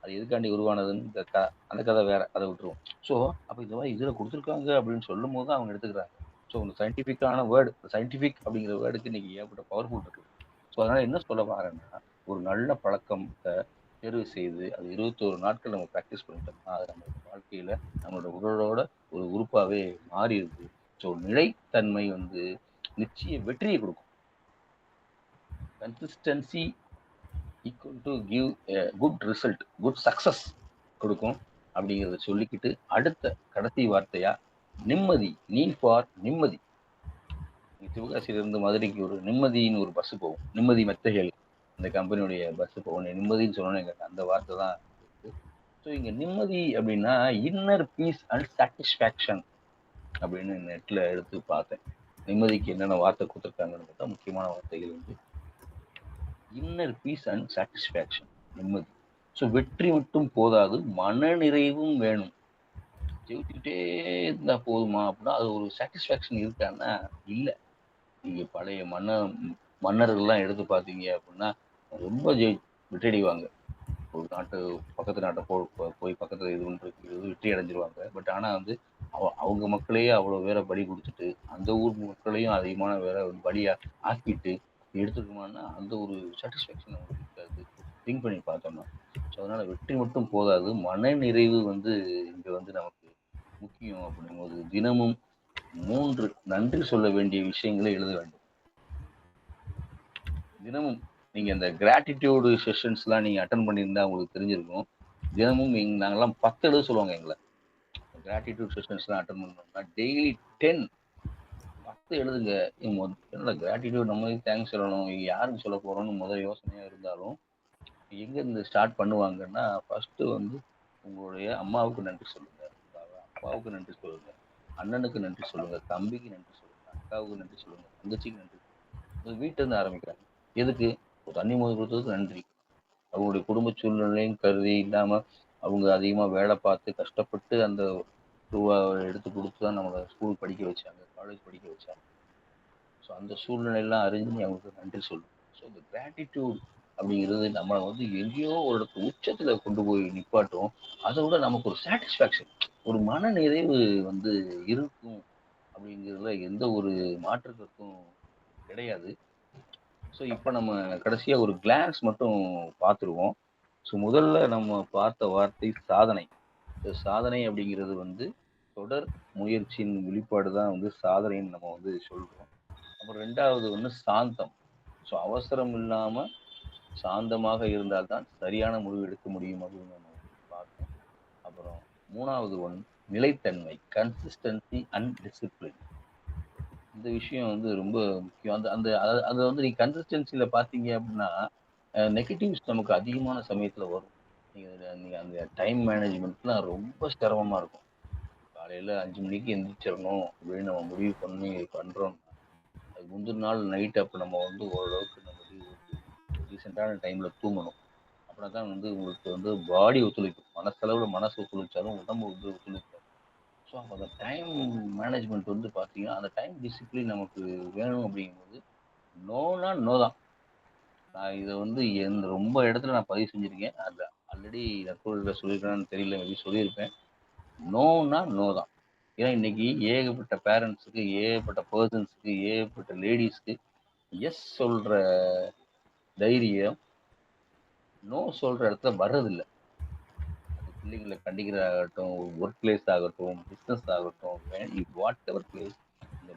அது எதுக்காண்டி உருவானதுன்னு அந்த கதை வேற, அதை விட்டுருவோம். ஸோ அப்போ இந்த மாதிரி இதில் கொடுத்துருக்காங்க அப்படின்னு சொல்லும் போது தான் அவங்க எடுத்துக்கிறாங்க. ஸோ இந்த சயின்டிஃபிக்கான வேர்டு, சயின்டிஃபிக் அப்படிங்கிற வேர்டுக்கு இன்னைக்கு ஏற்பட்ட பவர்ஃபுல் இருக்குது. ஸோ அதனால் என்ன சொல்ல வரேன்னா, ஒரு நல்ல பழக்கத்தை தேர்வு செய்து அது 21 நாட்கள் நம்ம ப்ராக்டிஸ் பண்ணிட்டோம்னா அது நம்ம வாழ்க்கையில் நம்மளோட உடலோட ஒரு உறுப்பாகவே மாறிடுது. ஸோ நிலைத்தன்மை வந்து நிச்சய வெற்றியை கொடுக்கும். Consistency equal to give good result, good success கொடுக்கும் அப்படிங்கிறத சொல்லிக்கிட்டு அடுத்த கடைசி வார்த்தையா நிம்மதி, நீட் ஃபார் நிம்மதி. சிவகாசியிலிருந்து மதுரைக்கு ஒரு நிம்மதின்னு ஒரு பஸ் போகும், நிம்மதி மெத்தைகள் இந்த கம்பெனியுடைய பஸ் போகும். நிம்மதின்னு சொன்னோன்னு எங்களுக்கு அந்த வார்த்தை தான் இருக்கு. ஸோ இங்கே நிம்மதி அப்படின்னா இன்னர் பீஸ் அண்ட் சாட்டிஸ்ஃபேக்ஷன் அப்படின்னு நெட்டில் எடுத்து பார்த்தேன். நிம்மதிக்கு என்னென்ன வார்த்தை கொடுத்துருக்காங்கன்னு பார்த்தா முக்கியமான வார்த்தைகள் வந்து இன்னர் பீஸ் அண்ட் சாட்டிஸ்ஃபேக்ஷன், நிம்மதி. ஸோ வெற்றி மட்டும் போதாது, மன நிறைவும் வேணும். ஜெயிச்சுக்கிட்டே இருந்தா போதுமா அப்படின்னா அது ஒரு சாட்டிஸ்ஃபேக்ஷன் இருக்கான்னா இல்லை. நீங்க பழைய மன்னர்கள்லாம் எடுத்து பார்த்தீங்க அப்படின்னா ரொம்ப வெற்றியடைவாங்க. ஒரு பக்கத்து நாட்டை போய் பக்கத்தில் இது பண்ணுறது வெற்றி அடைஞ்சிருவாங்க. பட் ஆனால் வந்து அவங்க மக்களையே அவ்வளோ வேற பலி கொடுத்துட்டு அந்த ஊர் மக்களையும் அதிகமான வேற பலியா ஆக்கிட்டு எடுத்துக்கணுமான்னா அந்த ஒரு சாட்டிஸ்ஃபேக்ஷன் அவங்களுக்கு இருக்காது. திங்க் பண்ணி பார்த்தோம்னா. ஸோ அதனால வெற்றி மட்டும் போதாது, மன நிறைவு வந்து இங்கே வந்து நமக்கு முக்கியம். அப்படிங்கும்போது தினமும் 3 நன்றி சொல்ல வேண்டிய விஷயங்களை எழுத வேண்டும். தினமும் நீங்க இந்த கிராட்டிடியூடு செஷன்ஸ்லாம் நீங்க அட்டன் பண்ணியிருந்தா உங்களுக்கு தெரிஞ்சிருக்கும். தினமும் நாங்கெல்லாம் 10 எழுத சொல்லுவாங்க எங்களை. கிராட்டிடியூட் செஷன்ஸ்லாம் அட்டன் பண்ணோம்னா டெய்லி 10 எழுதுங்க. என்னோட கிராட்டிடியூட் நம்ம தேங்க்ஸ் சொல்லணும், யாருக்கு சொல்ல போறோம்னு முதல் யோசனையா இருந்தாலும் எங்க இருந்து ஸ்டார்ட் பண்ணுவாங்கன்னா ஃபர்ஸ்ட் வந்து உங்களுடைய அம்மாவுக்கு நன்றி சொல்லுங்க, அப்பாவுக்கு நன்றி சொல்லுங்க, அண்ணனுக்கு நன்றி சொல்லுங்க, தம்பிக்கு நன்றி சொல்லுங்க, அக்காவுக்கு நன்றி சொல்லுங்க, தங்கச்சிக்கு நன்றி சொல்லுங்க. வீட்டுல இருந்து ஆரம்பிக்கிறாங்க. எதுக்கு? ஒரு தண்ணி மோதி கொடுத்ததுக்கு நன்றி. அவங்களுடைய குடும்ப சூழ்நிலையும் கருதி இல்லாம அவங்க அதிகமா வேலை பார்த்து கஷ்டப்பட்டு அந்த ரூபாவை எடுத்து கொடுத்து தான் நம்மளை ஸ்கூல் படிக்க வச்சாங்க, காலேஜ் படிக்க வச்சாங்க. ஸோ அந்த சூழ்நிலையெல்லாம் அறிஞ்சு அவங்களுக்கு நன்றி சொல்லணும். ஸோ இந்த கிராட்டிடியூட் அப்படிங்கிறது நம்மளை வந்து எங்கேயோ ஒரு இடத்து உச்சத்துல கொண்டு போய் நிப்பாட்டும். அதை விட நமக்கு ஒரு சாட்டிஸ்ஃபேக்ஷன், ஒரு மன நிறைவு வந்து இருக்கும் அப்படிங்கிறதுல எந்த ஒரு மாற்று கருத்தும் கிடையாது. ஸோ இப்போ நம்ம கடைசியா ஒரு கிளான்ஸ் மட்டும் பார்த்துருவோம். ஸோ முதல்ல நம்ம பார்த்த வார்த்தை சாதனை. இந்த சாதனை அப்படிங்கிறது வந்து தொடர் முயற்சியின் வெளிப்பாடு தான் வந்து சாதனைன்னு நம்ம வந்து சொல்றோம். அப்புறம் ரெண்டாவது ஒன்று சாந்தம். ஸோ அவசரம் இல்லாம சாந்தமாக இருந்தால்தான் சரியான முடிவு எடுக்க முடியும் அப்படின்னு நம்ம பார்த்தோம். அப்புறம் மூணாவது ஒன்று நிலைத்தன்மை, கன்சிஸ்டன்சி அண்ட் டிசிப்ளின். இந்த விஷயம் வந்து ரொம்ப முக்கியம். அந்த அந்த அதை வந்து நீங்க கன்சிஸ்டன்சில பார்த்தீங்க அப்படின்னா நெகட்டிவ்ஸ் நமக்கு அதிகமான சமயத்துல வரும். நீங்க அந்த டைம் மேனேஜ்மெண்ட்லாம் ரொம்ப சிரமமா இருக்கும். காலையில 5 மணிக்கு எந்திரிச்சிடணும் அப்படின்னு நம்ம முடிவு பண்ணி பண்றோம். அது முந்தின நாள் நைட் அப்போ நம்ம வந்து ஓரளவுக்கு நம்ம ரீசெண்டான டைம்ல தூங்கணும். அப்படின்னா தான் வந்து உங்களுக்கு வந்து பாடி ஒத்துழைக்கும். மனசளவுல மனசு ஒத்துழைச்சாலும் உடம்பு வந்து ஒத்துழைக்கும். ஸோ அப்போ அந்த டைம் மேனேஜ்மெண்ட் வந்து பார்த்தீங்கன்னா அந்த டைம் டிசிப்ளின் நமக்கு வேணும் அப்படிங்கும்போது நோனா நோ தான். நான் இதை வந்து ரொம்ப இடத்துல நான் பதிவு செஞ்சிருக்கேன். அதில் ஆல்ரெடி நட்புகளில் சொல்லியிருக்கேன்னு தெரியல, மேபி சொல்லியிருப்பேன். நோனா நோ தான். ஏன்னா இன்னைக்கு ஏகப்பட்ட பேரண்ட்ஸுக்கு, ஏகப்பட்ட பர்சன்ஸுக்கு, ஏகப்பட்ட லேடிஸ்க்கு எஸ் சொல்ற தைரியம் நோ சொல்ற இடத்துல வர்றதில்லை. அது பிள்ளைங்களை கண்டிக்கிறதாகட்டும், ஒர்க் பிளேஸ் ஆகட்டும், பிஸ்னஸ் ஆகட்டும், வாட் எவர் பிளேஸ், இந்த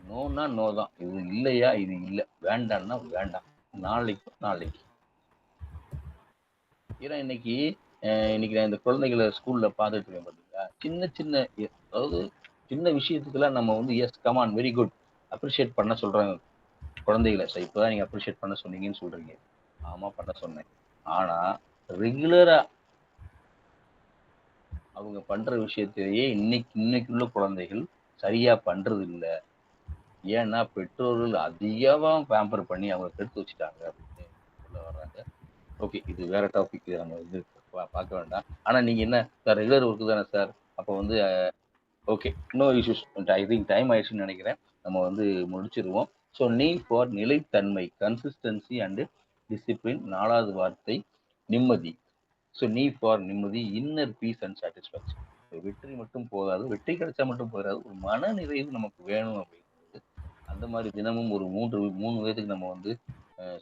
நோனா நோ தான். இது இல்லையா இது இல்லை, வேண்டாம்னா வேண்டாம், நாளைக்கு நாளைக்கு. ஏன்னா இன்னைக்கு நான் இந்த குழந்தைகளை ஸ்கூல்ல பார்த்துட்டு இருக்கேன் பார்த்தீங்களா, சின்ன சின்ன அதாவது சின்ன விஷயத்துக்கெல்லாம் நம்ம வந்து yes come on very good appreciate பண்ண சொல்றாங்க குழந்தைகளை. சார் இப்போதான் நீங்க அப்ரிஷியேட் பண்ண சொன்னீங்கன்னு சொல்றீங்க. ஆமா பண்ண சொன்னேன். ஆனா ரெகுலரா அவங்க பண்ற விஷயத்திலேயே இன்னைக்குள்ள குழந்தைகள் சரியா பண்றது இல்லை. ஏன்னா பெற்றோர்கள் அதிகமா பேம்பர் பண்ணி அவங்க கெடுத்து வச்சுட்டாங்க அப்படின்னு சொல்ல வர்றாங்க. ஓகே, இது வேற டாபிக், நம்ம இது பார்க்க வேண்டாம். ஆனா நீங்க என்ன சார் ரெகுலர் ஒர்க்கு தானே சார், அப்போ வந்து okay no issues. I think time ஆயிடுச்சுன்னு நினைக்கிறேன், நம்ம வந்து முடிச்சிருவோம். ஸோ நீட் ஃபார் நிலைத்தன்மை, கன்சிஸ்டன்சி அண்டு டிசிப்ளின். 4வது வார்த்தை நிம்மதி. ஸோ நீட் ஃபார் நிம்மதி, இன்னர் பீஸ் அண்ட் சாட்டிஸ்ஃபேக்ஷன். வெற்றி மட்டும் போதாது, வெற்றி கிடைச்சா மட்டும் போதாது, ஒரு மன நிறைவு நமக்கு வேணும் அப்படிங்கிறது. அந்த மாதிரி தினமும் ஒரு 3 விதத்துக்கு நம்ம வந்து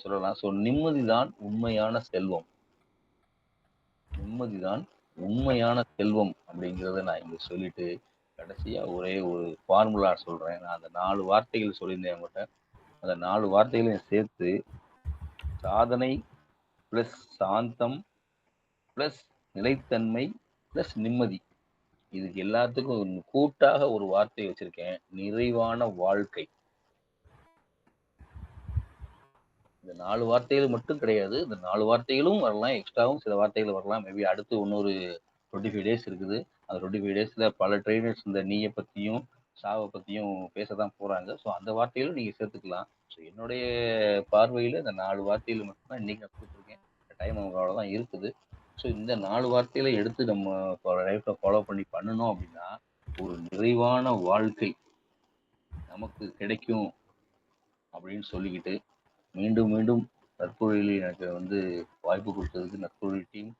சொல்லலாம். ஸோ நிம்மதிதான் உண்மையான செல்வம், நிம்மதிதான் உண்மையான செல்வம் அப்படிங்கிறத நான் இங்க சொல்லிட்டு கடைசியா ஒரே ஒரு ஃபார்முலா சொல்றேன். நான் அந்த 4 வார்த்தைகள் சொல்லியிருந்தேன் உங்கள்கிட்ட. அந்த 4 வார்த்தைகளையும் சேர்த்து சாதனை பிளஸ் சாந்தம் பிளஸ் நிலைத்தன்மை பிளஸ் நிம்மதி, இதுக்கு எல்லாத்துக்கும் கூட்டாக ஒரு வார்த்தை வச்சிருக்கேன், நிறைவான வாழ்க்கை. இந்த 4 வார்த்தைகள் மட்டும் கிடையாது, இந்த 4 வார்த்தைகளும் வரலாம், எக்ஸ்ட்ராவும் சில வார்த்தைகள் வரலாம். மேபி அடுத்து இன்னொரு 25 டேஸ் இருக்குது. அந்த 25 டேஸ்ல பல ட்ரெயினர்ஸ் இந்த நீயை பத்தியும் சாவை பத்தியும் பேசதான் போறாங்க. ஸோ அந்த வார்த்தைகளும் நீங்க சேர்த்துக்கலாம். ஸோ என்னுடைய பார்வையில இந்த 4 வார்த்தைகள் மட்டும்தான் இன்னைக்கு நான் கொடுத்துருக்கேன். டைம் அவங்க அவ்வளோதான் இருக்குது. ஸோ இந்த 4 வார்த்தைகளை எடுத்து நம்ம லைஃப்ல ஃபாலோ பண்ணி பண்ணணும் அப்படின்னா ஒரு நிறைவான வாழ்க்கை நமக்கு கிடைக்கும் அப்படின்னு சொல்லிக்கிட்டு மீண்டும் மீண்டும் நட்பொழியில் எனக்கு வந்து வாய்ப்பு கொடுத்ததுக்கு நட்பொழில் டீம்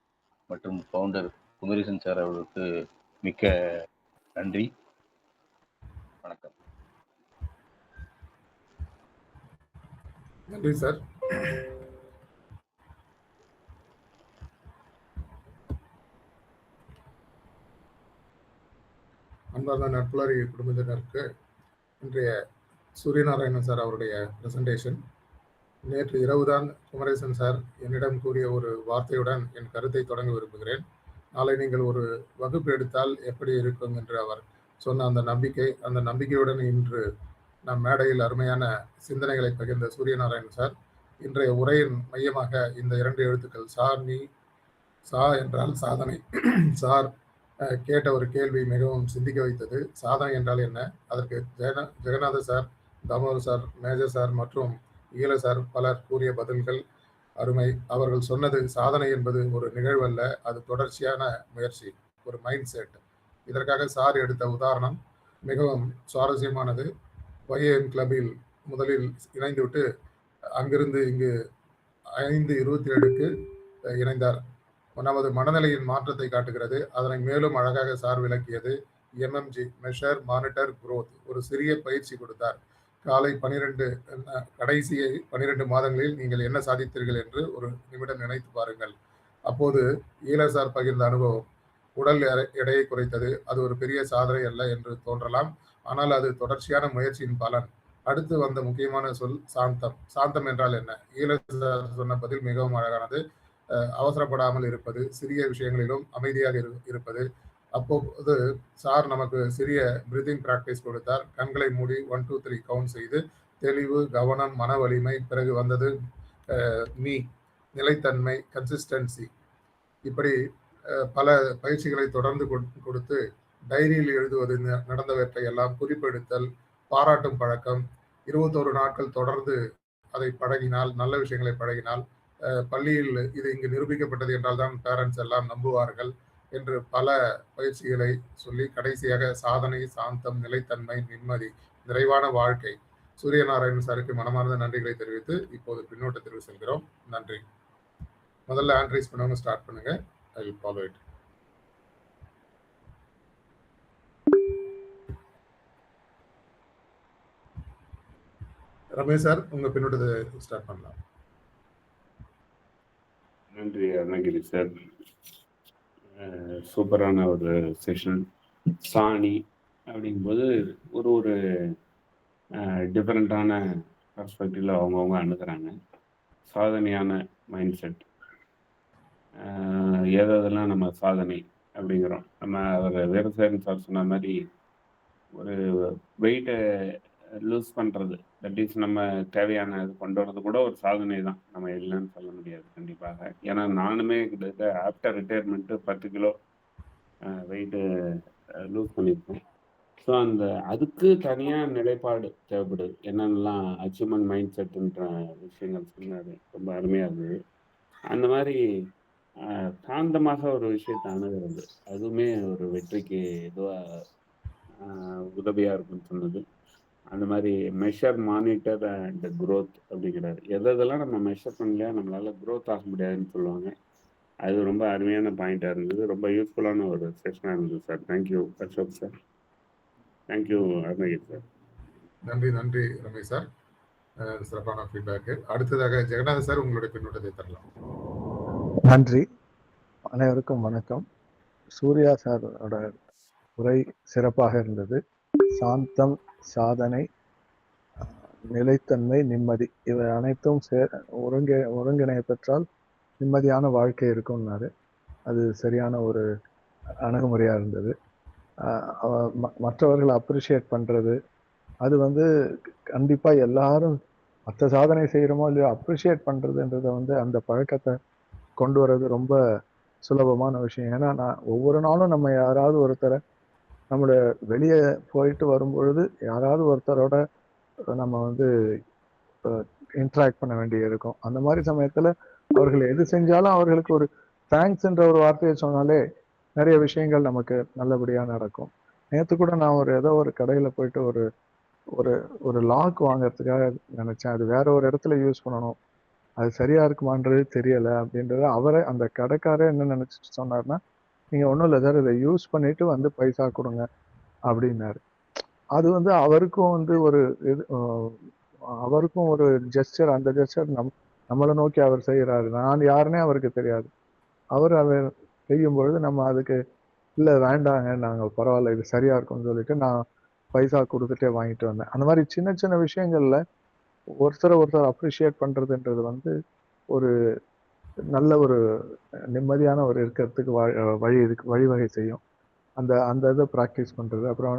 மற்றும் ஃபவுண்டர் குமரேசன் சார் அவர்களுக்கு மிக்க நன்றி. வணக்கம். நன்றி சார். அன்பார்ந்த நட்புலரி குடும்பத்தினருக்கு இன்றைய சூரியநாராயணன் சார் அவருடைய பிரசன்டேஷன். நேற்று இரவுதான் குமரேசன் சார் என்னிடம் கூறிய ஒரு வார்த்தையுடன் என் கருத்தை தொடங்க விரும்புகிறேன். நாளை நீங்கள் ஒரு வகுப்பு எடுத்தால் எப்படி இருக்கும் என்று அவர் சொன்ன அந்த நம்பிக்கையுடன் இன்று நம் மேடையில் அருமையான சிந்தனைகளை பகிர்ந்த சூரியநாராயணன் சார், இன்றைய உரையின் மையமாக இந்த 2 எழுத்துக்கள் சா என்றால் சாதனை. சார் கேட்ட ஒரு கேள்வி மிகவும் சிந்திக்க வைத்தது. சாதனை என்றால் என்ன? அதற்கு Jagannatha sir, Damodar sir, major sir மற்றும் ஈழ சார் பலர் கூறிய பதில்கள் அருமை. அவர்கள் சொன்னது சாதனை என்பது ஒரு நிகழ்வல்ல, அது தொடர்ச்சியான முயற்சி, ஒரு மைண்ட் செட். இதற்காக சார் எடுத்த உதாரணம் மிகவும் சுவாரஸ்யமானது. YAM கிளப்பில் முதலில் இணைந்துவிட்டு அங்கிருந்து இங்கு 5:27க்கு இணைந்தார். நமது மனநிலையின் மாற்றத்தை காட்டுகிறது. அதனை மேலும் அழகாக சார் விளக்கியது. MMG மெஷர் மானிட்டர் குரோத் ஒரு சிறிய பயிற்சி கொடுத்தார். காலை 12 கடைசி 12 மாதங்களில் நீங்கள் என்ன சாதித்தீர்கள் என்று ஒரு நிமிடம் நினைத்து பாருங்கள். அப்போது ஈழ சார் பகிர்ந்த அனுபவம் உடல் எடையை குறைத்தது. அது ஒரு பெரிய சாதனை அல்ல என்று தோன்றலாம், ஆனால் அது தொடர்ச்சியான முயற்சியின் பலன். அடுத்து வந்த முக்கியமான சொல் சாந்தம். சாந்தம் என்றால் என்ன? ஈழ சார் சொன்ன பதில் மிகவும் அழகானது. அவசரப்படாமல் இருப்பது, சிறிய விஷயங்களிலும் அமைதியாக இருப்பது. அப்போது சார் நமக்கு சிறிய பிரீதிங் பிராக்டிஸ் கொடுத்தார். கண்களை மூடி 1 2 3 கவுண்ட் செய்து தெளிவு, கவனம், மன வலிமை. பிறகு வந்தது மீ, நிலைத்தன்மை, கன்சிஸ்டன்சி. இப்படி பல பயிற்சிகளை தொடர்ந்து கொடுத்து டைரியில் எழுதுவது, நடந்தவற்றை எல்லாம் குறிப்பெடுத்தல், பாராட்டும் பழக்கம். 21 நாட்கள் தொடர்ந்து அதை பழகினால், நல்ல விஷயங்களை பழகினால், பள்ளியில் இது இங்கு நிரூபிக்கப்பட்டது என்றால் தான் பேரண்ட்ஸ் எல்லாம் நம்புவார்கள் என்று பல பயிற்சிகளை சொல்லி கடைசியாக சாதனை, சாந்தம், நிலைத்தன்மை, நிம்மதி, நிறைவான வாழ்க்கை. சூரியநாராயணன் சாருக்கு மனமார்ந்த நன்றிகளை தெரிவித்து இப்போது பின்னோட்டத்திற்கு செல்கிறோம். நன்றி. முதல்ல ஹேண்ட் ரைஸ் பண்ணவங்க ஸ்டார்ட் பண்ணுங்க. I will follow it. Ramesh sir, உங்க பின்னோட்டத்தை ஸ்டார்ட் பண்ணலாம். நன்றி அருணகிரி சார். சூப்பரான ஒரு செஷன். சாணி அப்படிங்கும்போது ஒரு டிஃப்ரெண்ட்டான பர்ஸ்பெக்டிவில் அவங்கவுங்க அணுகிறாங்க. சாதனையான மைண்ட் செட், எதெல்லாம் நம்ம சாதனை அப்படிங்கிறோம். நம்ம அவர் வீரசேகரன் சார் சொன்ன மாதிரி ஒரு வெயிட்டை லூஸ் பண்ணுறது, தட் இஸ் நம்ம தேவையான இது கொண்டு வரது கூட ஒரு சாதனை தான். நம்ம இல்லைன்னு சொல்ல முடியாது கண்டிப்பாக. ஏன்னா நானுமே கிட்டத்தட்ட after retirement 10 kilo weight lose பண்ணியிருக்கேன். ஸோ அதுக்கு தனியாக நிலைப்பாடு தேவைப்படுது. என்னென்னலாம் அச்சீவ்மெண்ட் மைண்ட் செட்டுன்ற விஷயங்கள் சொன்னார், ரொம்ப அருமையாக இருந்தது. அந்த மாதிரி சாந்தமாக ஒரு விஷயத்தை அணுகிறது, அதுவுமே ஒரு வெற்றிக்கு இதுவாக உதவியாக இருக்குன்னு சொன்னது. அந்த மாதிரி மெஷர், மானிட்டர் அண்ட் க்ரோத் அப்படிங்கிறாரு. எதெல்லாம் நம்ம மெஷர் பண்ணலையா நம்மளால க்ரோத் ஆக முடியாதுன்னு சொல்லுவாங்க. அது ரொம்ப அருமையான பாயிண்டாக இருந்தது. ரொம்ப யூஸ்ஃபுல்லான ஒரு செஷனாக இருந்தது sir. Thank you Ashok sir. Thank you Arunagiri sir. நன்றி நன்றி ரமேஷ் சார், சிறப்பான ஃபீட்பேக்கு. அடுத்ததாக ஜெகநாத சார், உங்களுடைய பின்னோட்டத்தை தரலாம். நன்றி. அனைவருக்கும் வணக்கம். சூர்யா சாரோட உரை சிறப்பாக இருந்தது. சாந்தம், சாதனை, நிலைத்தன்மை, நிம்மதி, இவை அனைத்தும் ஒருங்கிணைய பெற்றால் நிம்மதியான வாழ்க்கை இருக்கும்னாரு. அது சரியான ஒரு அணுகுமுறையாக இருந்தது. மற்றவர்களை அப்ரிஷியேட் பண்ணுறது, அது கண்டிப்பாக எல்லாரும் மற்ற சாதனை செய்கிறோமோ இல்லையோ அப்ரிஷியேட் பண்ணுறதுன்றதை அந்த பழக்கத்தை கொண்டு வர்றது ரொம்ப சுலபமான விஷயம். ஏன்னா ஒவ்வொரு நாளும் நம்ம யாராவது ஒருத்தரை நம்மளோட வெளியே போயிட்டு வரும்பொழுது யாராவது ஒருத்தரோட நம்ம இன்ட்ராக்ட் பண்ண வேண்டி இருக்கும். அந்த மாதிரி சமயத்தில் அவர்கள் எது செஞ்சாலும் அவர்களுக்கு ஒரு தேங்க்ஸ்ன்ற ஒரு வார்த்தையை சொன்னாலே நிறைய விஷயங்கள் நமக்கு நல்லபடியாக நடக்கும். நேற்று கூட நான் ஏதோ ஒரு கடையில் போயிட்டு ஒரு லாக் வாங்கிறதுக்காக நினச்சேன். அது வேற ஒரு இடத்துல யூஸ் பண்ணணும், அது சரியா இருக்குமான்றது தெரியலை அப்படின்றத அவரை அந்த கடைக்காரர் என்ன நினச்சிட்டு சொன்னார்னா, நீங்கள் ஒன்றும் இல்லை சார், இதை யூஸ் பண்ணிட்டு பைசா கொடுங்க அப்படின்னாரு. அது அவருக்கும் ஒரு இது, அவருக்கும் ஒரு ஜெஸ்டர். அந்த ஜெஸ்டர் நம்மளை நோக்கி அவர் செய்கிறாரு. நான் யாருன்னே அவருக்கு தெரியாது. அவர் செய்யும் பொழுது நம்ம அதுக்கு இல்லை வேண்டாங்க, நாங்கள் பரவாயில்ல, இது சரியா இருக்கும்னு சொல்லிட்டு நான் பைசா கொடுத்துட்டே வாங்கிட்டு வந்தேன். அந்த மாதிரி சின்ன சின்ன விஷயங்கள்ல ஒருத்தர் அப்ரிஷியேட் பண்றதுன்றது ஒரு நல்ல ஒரு நிம்மதியான ஒரு இருக்கிறதுக்கு வழிவகை செய்யும். அந்த இதை ப்ராக்டிஸ் பண்றது. அப்புறம்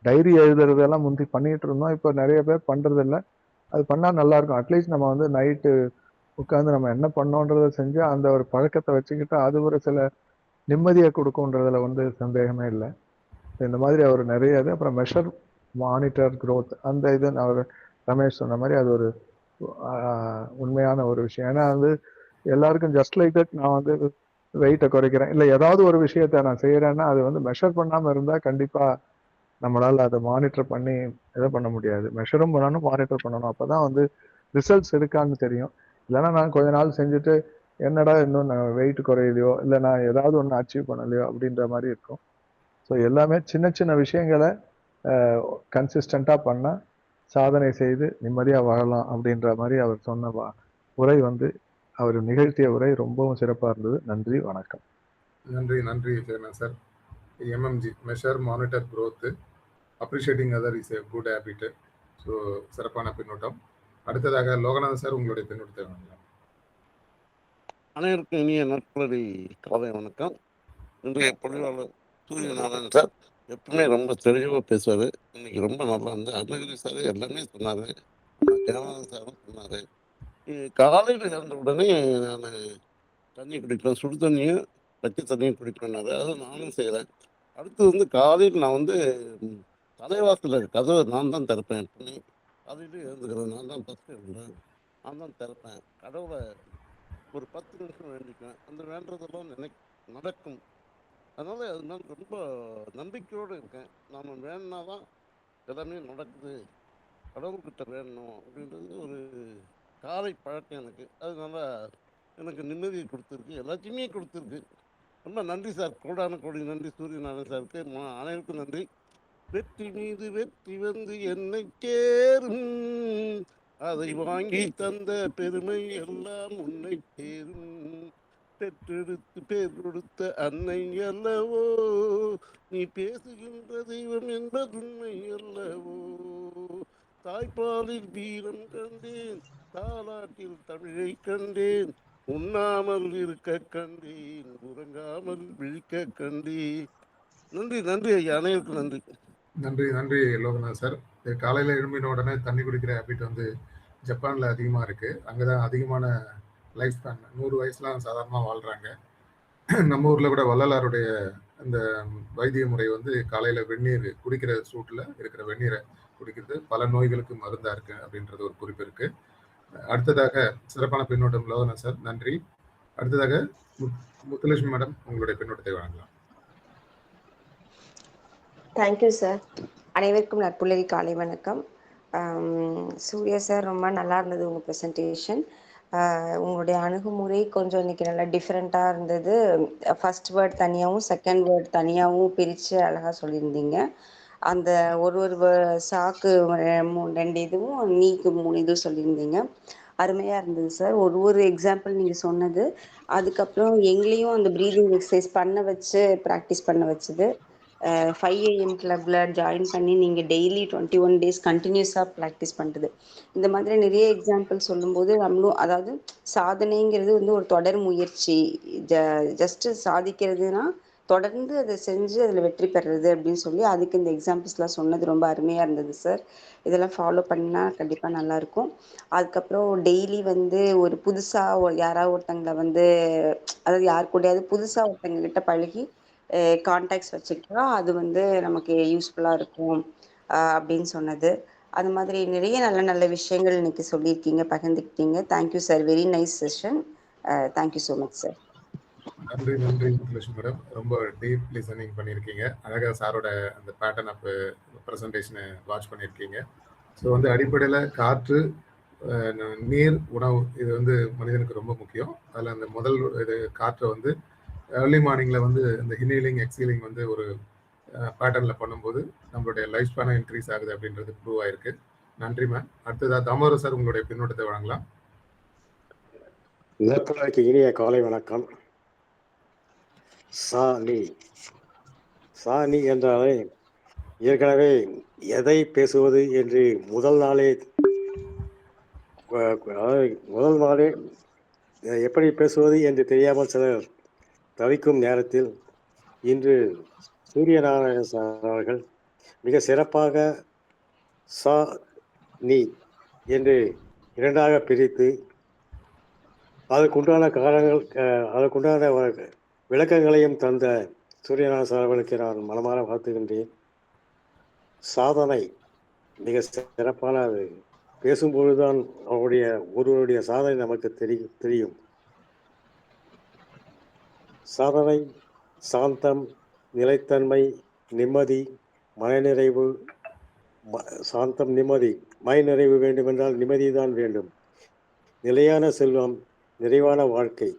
டைரி எழுதுறதெல்லாம் முந்தி பண்ணிட்டு இருந்தோம், இப்போ நிறைய பேர் பண்றது இல்லை. அது பண்ணா நல்லா இருக்கும். அட்லீஸ்ட் நம்ம நைட்டு உட்கார்ந்து நம்ம என்ன பண்ணோன்றத செஞ்சு அந்த ஒரு பழக்கத்தை வச்சுக்கிட்டு அது ஒரு சில நிம்மதியை கொடுக்குன்றதுல வந்து சந்தேகமே இல்லை. இந்த மாதிரி அவர் நிறைய இது அப்புறம் மெஷர் மானிட்டர் growth அந்த இது அவர் ரமேஷ் சொன்ன மாதிரி அது ஒரு உண்மையான ஒரு விஷயம். ஏன்னா வந்து எல்லாருக்கும் ஜஸ்ட் லைக் தட் நான் வந்து வெயிட்டை குறைக்கிறேன் இல்லை ஏதாவது ஒரு விஷயத்த நான் செய்யறேன்னா அது வந்து மெஷர் பண்ணாம இருந்தா கண்டிப்பா நம்மளால அதை மானிட்டர் பண்ணி இதை பண்ண முடியாது. மெஷரும் பண்ணணும் மானிட்டர் பண்ணணும், அப்பதான் வந்து ரிசல்ட்ஸ் இருக்கான்னு தெரியும். இல்லைன்னா நான் கொஞ்ச நாள் செஞ்சுட்டு என்னடா இன்னும் நான் வெயிட் குறையலையோ இல்லை நான் ஏதாவது ஒன்று அச்சீவ் பண்ணலையோ அப்படின்ற மாதிரி இருக்கும். ஸோ எல்லாமே சின்ன சின்ன விஷயங்களை கன்சிஸ்டண்டா பண்ணா சாதனை செய்து நிம்மதியா வாழலாம் அப்படின்ற மாதிரி அவர் சொன்ன உரை வந்து அவர் நிகழ்த்திய உரை ரொம்பவும் சிறப்பா இருந்தது. நன்றி, வணக்கம். நன்றி நன்றி sir. MMG measure monitor growth appreciating other is a good habit. So சிறப்பான பின்னூட்டம். அடுத்ததாக லோகநாதன் சார் உங்களுடைய பின்னூட்டத்தை வழங்கலாம். அனைவருக்கும் இனிய நட்புறி காலை வணக்கம். இன்றைய பொழிவாளர் சூரியநாராயணன் சார் எப்பவுமே ரொம்ப தெளிவாக பேசுவார். இன்னைக்கு ரொம்ப நல்லா இருந்து அருணகிரி சார் எல்லாமே சொன்னார். தேவானந்த சாரும் சொன்னார். காலையில் இறந்த உடனே நான் தண்ணி குடிப்பேன், சுடு தண்ணியும் பச்சை தண்ணியும் குடிப்பேன்னாரு. அதை நானும் செய்கிறேன். அடுத்து வந்து காலையில் நான் வந்து தலைவாசல் கதவை நான் தான் திறப்பேன். எப்பவுமே காலையில எழுந்துக்கிறேன், நான் தான் ஃபஸ்ட்டு எழுந்தேன், நான் தான் திறப்பேன். கடவுளை ஒரு 10 நிமிஷம் வேண்டிக்குவேன். அந்த வேண்டதெல்லாம் நடக்கும். அதனால் அது நான் ரொம்ப நம்பிக்கையோடு இருக்கேன். நாம் வேணுனா தான் எல்லாமே நடக்குது, கடவுள்கிட்ட வேணும் அப்படின்றது ஒரு காலை பழக்கம் எனக்கு. அதனால எனக்கு நிம்மதியை கொடுத்துருக்கு, எல்லாத்தையுமே கொடுத்துருக்கு. ரொம்ப நன்றி சார், கோடான கோடி நன்றி சூரியநாராயணன் சாருக்கு. அனைவருக்கும் நன்றி. வெற்றி மீது வெற்றி வந்து என்னை சேரும், அதை வாங்கி தந்த பெருமை எல்லாம் உன்னை சேரும். பெற்றெடுத்து பேர் கொடுத்த அன்னை அல்லவோ, நீ பேசுகின்ற தெய்வம் என்பதுண்மை அல்லவோ. தாய்ப்பாலில் வீரம் கண்டேன், தாலாட்டில் தமிழை கண்டேன், உண்ணாமல் இருக்க கண்டேன், உறங்காமல் விழிக்க கண்டேன். நன்றி நன்றி ஐயா, அனைவருக்கும் நன்றி. நன்றி நன்றி லோகநாத் சார். காலையில் எழும்பின உடனே தண்ணி குடிக்கிற ஹேபிட் வந்து ஜப்பானில் அதிகமாக இருக்குது. அங்கே தான் அதிகமான லைஃப் ஸ்பேன் 100 வயசுலாம் சாதாரணமாக வாழ்கிறாங்க. நம்ம ஊரில் கூட வள்ளலாருடைய அந்த வைத்திய முறை வந்து காலையில் வெந்நீர் குடிக்கிற சூட்டில் இருக்கிற வெந்நீரை குடிக்கிறது பல நோய்களுக்கு மருந்தாக இருக்குது அப்படின்றது ஒரு குறிப்பு இருக்குது. அடுத்ததாக சிறப்பான பின்னோட்டம் லோகநாத் சார், நன்றி. அடுத்ததாக முத்துலட்சுமி மேடம் உங்களுடைய பின்னோட்டத்தை வழங்கலாம். Thank you sir. அனைவருக்கும் நட்புள்ளரி காலை வணக்கம். சூர்யா சார் ரொம்ப நல்லா இருந்தது உங்கள் ப்ரெசன்டேஷன். உங்களுடைய அணுகுமுறை கொஞ்சம் இன்னைக்கு நல்லா டிஃப்ரெண்ட்டாக இருந்தது. ஃபர்ஸ்ட் வேர்ட் தனியாகவும் செகண்ட் வேர்ட் தனியாகவும் பிரித்து அழகாக சொல்லியிருந்தீங்க. அந்த ஒரு சாக்கு 2 இதுவும் நீக்கு 3 இதுவும் சொல்லியிருந்தீங்க. அருமையாக இருந்தது சார். ஒரு எக்ஸாம்பிள் நீங்கள் சொன்னது, அதுக்கப்புறம் எங்களையும் அந்த ப்ரீதிங் எக்ஸசைஸ் பண்ண வச்சு ப்ராக்டிஸ் பண்ண வச்சுது. 5 AM கிளப்ல ஜாயின் பண்ணி நீங்கள் டெய்லி 21 days கண்டினியூஸாக ப்ராக்டிஸ் பண்ணுறது, இந்த மாதிரி நிறைய எக்ஸாம்பிள் சொல்லும்போது நம்மளும் அதாவது சாதனைங்கிறது வந்து ஒரு தொடர் முயற்சி. ஜஸ்ட்டு சாதிக்கிறதுனா தொடர்ந்து அதை செஞ்சு அதில் வெற்றி பெறுறது அப்படின்னு சொல்லி அதுக்கு இந்த எக்ஸாம்பிள்ஸ்லாம் சொன்னது ரொம்ப அருமையாக இருந்தது சார். இதெல்லாம் ஃபாலோ பண்ணால் கண்டிப்பாக நல்லாயிருக்கும். அதுக்கப்புறம் டெய்லி வந்து ஒரு புதுசாக யாராவது ஒருத்தங்களை வந்து அதாவது யார் கூடயாவது புதுசாக ஒருத்தங்க கிட்ட பழகி கான்டாக்ட்ஸ் வச்சுக்கிட்டா அது வந்து நமக்கு யூஸ்ஃபுல்லாக இருக்கும் அப்படின்னு சொன்னது. அது மாதிரி நிறைய நல்ல நல்ல விஷயங்கள் இன்னைக்கு சொல்லியிருக்கீங்க, பகிர்ந்துக்கிட்டீங்க. Thank you sir, very nice session. Thank you so much sir. நன்றி நன்றி முத்துலட்சுமி மேடம், ரொம்ப டீப் லிசனிங் பண்ணியிருக்கீங்க. அழகாக சாரோட அந்த பேட்டர்ன் ஆஃப் ப்ரெசன்டேஷனை வாட்ச் பண்ணியிருக்கீங்க. ஸோ வந்து அடிப்படையில் காற்று, நீர், உணவு இது வந்து மனிதனுக்கு ரொம்ப முக்கியம். அதில் அந்த முதல் இது காற்றை வந்து ஏர்லி மார்னிங்கில் வந்து இந்த இன்ஹேலிங் எக்ஸீலிங் வந்து ஒரு பேட்டர்னில் பண்ணும்போது நம்மளுடைய லைஃப் ஸ்பேனும் இன்க்ரீஸ் ஆகுது அப்படின்றது ப்ரூவ் ஆயிருக்கு. நன்றி மேம். அடுத்ததாக தாமோதர் சார் உங்களுடைய பின்னோட்டத்தை வழங்கலாம். நட்புறவுக்கு இனிய காலை வணக்கம். சாணி என்றாலே ஏற்கனவே எதை பேசுவது என்று முதல் நாளே எப்படி பேசுவது என்று தெரியாமல் சிலர் தவிக்கும் நேரத்தில் இன்று சூரியநாராயண சார் அவர்கள் மிக சிறப்பாக சா நீ என்று 2ஆக பிரித்து அதுக்குண்டான காரணங்கள் அதுக்குண்டான விளக்கங்களையும் தந்த சூரியநாத சார் அவர்களுக்கு நான் மனமாற வாழ்த்துகின்றேன். சாதனை மிக சிறப்பானது. பேசும்பொழுதுதான் ஒருவருடைய சாதனை நமக்கு தெரியும். சாதனை, சாந்தம், நிலைத்தன்மை, நிம்மதி, மனநிறைவு. சாந்தம், நிம்மதி, மனநிறைவு வேண்டுமென்றால் நிம்மதிதான் வேண்டும். நிலையான செல்வம், நிறைவான வாழ்க்கை.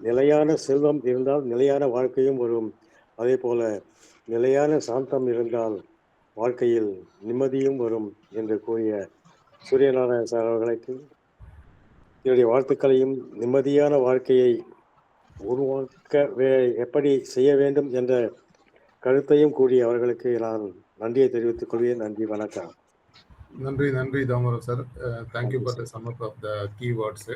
நிலையான செல்வம் இருந்தால் நிலையான வாழ்க்கையும் வரும். அதே போல நிலையான சாந்தம் இருந்தால் வாழ்க்கையில் நிம்மதியும் வரும் என்று கூறிய சூரியநாராயண சார் அவர்களுக்கு என்னுடைய வாழ்த்துக்களையும், நிம்மதியான வாழ்க்கையை உருவாக்க எப்படி செய்ய வேண்டும் என்ற கருத்தையும் கூறிய அவர்களுக்கு நான் நன்றியை தெரிவித்துக் கொள்வேன். நன்றி, வணக்கம். நன்றி Damodar sir. Thank you for the sum of the key words.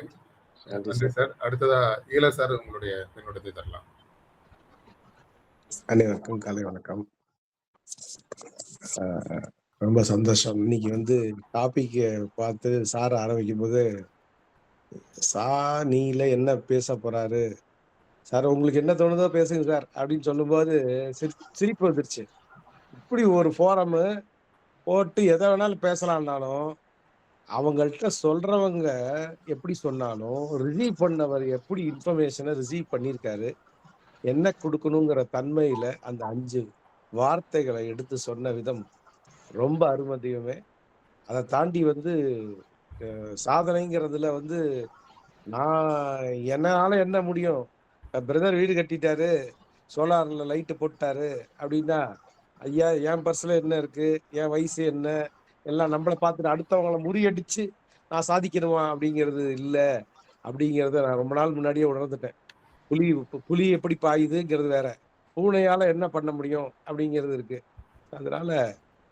நன்றி சார். அடுத்ததா ஈழ சார் உங்களுடைய பின்னோட்டத்தை தரலாம். அனைவருக்கும் காலை வணக்கம். ரொம்ப சந்தோஷம். இன்னைக்கு வந்து டாபிக் பார்த்து சார் ஆரம்பிக்கும் போது நீல என்ன பேச போறாரு சார், உங்களுக்கு என்ன தோணுதோ பேசுங்க சார் அப்படின்னு சொல்லும்போது சிரிப்பு வந்துருச்சு. இப்படி ஒரு ஃபோரம் போட்டு எதை வேணாலும் பேசலாம்னாலும் அவங்கள்ட்ட சொல்றவங்க எப்படி சொன்னாலும் ரிசீவ் பண்ணவர் எப்படி இன்ஃபர்மேஷனை ரிசீவ் பண்ணியிருக்காரு, என்ன கொடுக்கணுங்கிற தன்மையில அந்த 5 வார்த்தைகளை எடுத்து சொன்ன விதம் ரொம்ப அருமதியுமே. அதை தாண்டி வந்து சாதனைங்கிறதுல வந்து என்னால என்ன முடியும், பிரதர் வீடு கட்டிட்டாரு, சோலார்ல லைட்டு போட்டாரு அப்படின்னா, ஐயா என் பர்ஸ்ல என்ன இருக்கு, என் வயசு என்ன, எல்லாம் நம்மளை பார்த்துட்டு அடுத்தவங்களை முறியடிச்சு நான் சாதிக்கணுமா அப்படிங்கிறது இல்லை அப்படிங்கிறத நான் ரொம்ப நாள் முன்னாடியே உணர்ந்துட்டேன். புலி எப்படி பாயுதுங்கிறது வேற, பூனையால என்ன பண்ண முடியும் அப்படிங்கிறது இருக்கு. அதனால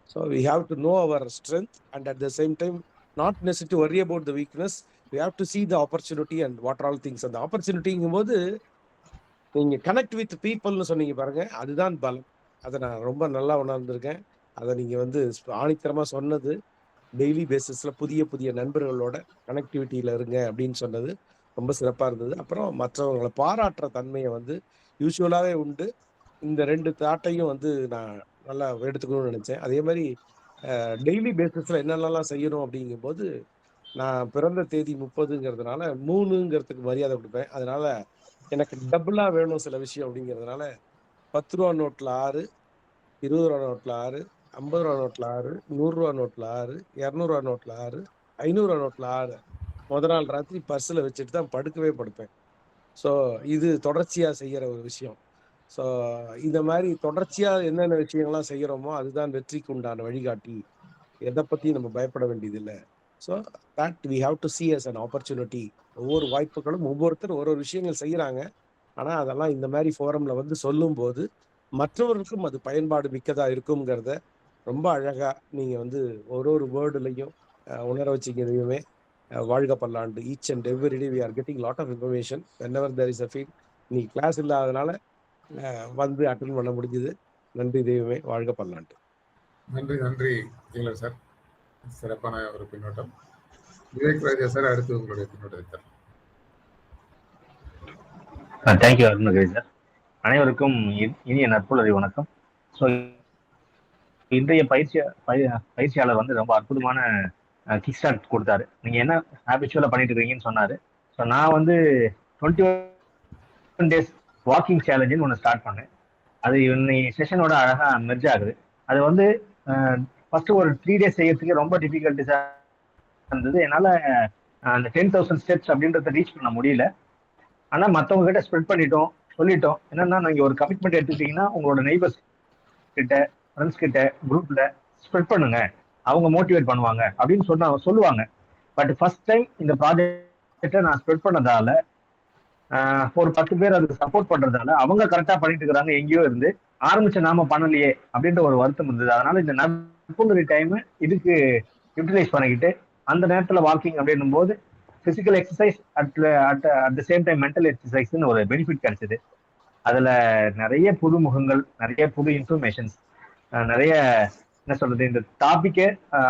so we have to know our strength and at the same time not necessarily to worry about the weakness. We have to see the opportunity and what are all things. அந்த ஆப்பர்ச்சுனிட்டிங்கும் போது நீங்க கனெக்ட் வித் பீப்புள்னு சொன்னீங்க பாருங்க, அதுதான் பலம். அதை நான் ரொம்ப நல்லா உணர்ந்திருக்கேன். அதை நீங்க வந்து ஆணித்தரமா சொன்னது, டெய்லி பேசிஸ்ல புதிய நண்பர்களோட கனெக்டிவிட்டியில இருங்க அப்படின்னு சொன்னது ரொம்ப சிறப்பா இருந்தது. அப்புறம் மற்றவங்களை பாராட்டுற தன்மையை வந்து யூஸ்வலாவே உண்டு. இந்த 2 தாட்டையும் வந்து நான் நல்லா எடுத்துக்கணும்னு நினைச்சேன். அதே மாதிரி டெய்லி பேசிஸ்ல என்னென்னலாம் செய்யணும் அப்படிங்கும்போது, நான் பிறந்த தேதி 30ங்கிறதுனால 3ங்கிறதுக்கு மரியாதை கொடுப்பேன். அதனால எனக்கு டபுளா வேணும் சில விஷயம் அப்படிங்கிறதுனால 10 ரூபா நோட்ல 6, 20 ரூபா நோட்ல 6, 50 ரூபா நோட்ல 6, 100 ரூபா நோட்ல 6, 200 ரூபா நோட்ல 6, 500 ரூபா நோட்ல 6 முதல் நாள் ராத்திரி பர்ஸில் வச்சுட்டு தான் படுப்பேன். ஸோ இது தொடர்ச்சியா செய்யற ஒரு விஷயம். ஸோ இந்த மாதிரி தொடர்ச்சியா என்னென்ன விஷயங்கள்லாம் செய்யறோமோ அதுதான் வெற்றிக்கு உண்டான வழிகாட்டி. எதை பத்தி நம்ம பயப்பட வேண்டியதில்லை. So that we have to see as an opportunity. ஒவ்வொரு வாய்ப்புகளும் ஒவ்வொருத்தரும் ஒரு விஷயங்கள் செய்யறாங்க. ஆனா அதெல்லாம் இந்த மாதிரி ஃபோரம்ல வந்து சொல்லும் போது மற்றவர்களுக்கும் அது பயன்பாடு மிக்கதா இருக்குங்கிறத ரொம்ப அழகா நீங்க வந்து ஒரு வேர்டுலையும் உணர வச்சுக்கிறதையுமே. வாழ்க பல்லாண்டு. Each and every day we are getting lot of information whenever there is a field. இன்னைக்கு கிளாஸ் இல்லாதனால வந்து அட்டன் பண்ண முடிஞ்சது. நன்றி தெய்வமே. வாழ்க பல்லாண்டு. நன்றி ஈழ சார். சிறப்பான ஒரு பின்னோட்டம். விவேக் ராஜா சார், அடுத்து உங்களுடைய பின்னோட்டத்தை. Thank you Arunagiri sir. அனைவருக்கும் இனிய நற்புலரி வணக்கம். ஸோ இன்றைய பயிற்சியாளர் வந்து ரொம்ப அற்புதமான கிக் ஸ்டார்ட் கொடுத்தாரு. நீங்க என்ன ஹேபிச்சுவலா பண்ணிட்டு இருக்கீங்கன்னு சொன்னாரு. ஸோ நான் வந்து 21 days வாக்கிங் சேலஞ்சுன்னு ஒன்று ஸ்டார்ட் பண்ணேன். அது இன்னைக்கு செஷனோட அழகா மெர்ஜ் ஆகுது. அது வந்து ஃபர்ஸ்ட் ஒரு 3 days செய்யறதுக்கு ரொம்ப டிஃபிகல்ட்டிஸா இருந்தது. என்னால அந்த 10,000 ஸ்டெப்ஸ் அப்படின்றத ரீச் பண்ண முடியல. ஆனா மற்றவங்க கிட்ட ஸ்ப்ரெட் சொல்லிட்டோம். என்னன்னா நீங்க ஒரு கமிட்மெண்ட் எடுத்துக்கிட்டீங்கன்னா உங்களோட நெய்பர்ஸ் கிட்ட, ஃப்ரெண்ட்ஸ் கிட்ட, குரூப்ல ஸ்ப்ரெட் பண்ணுங்க, அவங்க மோட்டிவேட் பண்ணுவாங்க அப்படின்னு சொல்லுவாங்க. பட் ஃபர்ஸ்ட் டைம் இந்த ப்ராஜெக்டை நான் ஸ்ப்ரெட் பண்ணதால ஒரு 10 பேர் அதுக்கு சப்போர்ட் பண்றதால அவங்க கரெக்டா பண்ணிட்டு இருக்கிறாங்க, எங்கேயோ இருந்து ஆரம்பிச்ச நாம பண்ணலையே அப்படின்ற ஒரு வருத்தம் இருந்தது. அதனால இந்த நற்புலரி டைம் இதுக்கு யூட்டிலைஸ் பண்ணிக்கிட்டு அந்த நேரத்துல வாக்கிங் அப்படின்னும் போது physical exercise at the same time mental எக்ஸசைஸ்ன்னு ஒரு பெனிஃபிட் கிடைச்சது. அதுல நிறைய புது முகங்கள், நிறைய புது இன்ஃபர்மேஷன்ஸ், நிறைய என்ன சொல்றது, இந்த டாபிக்கே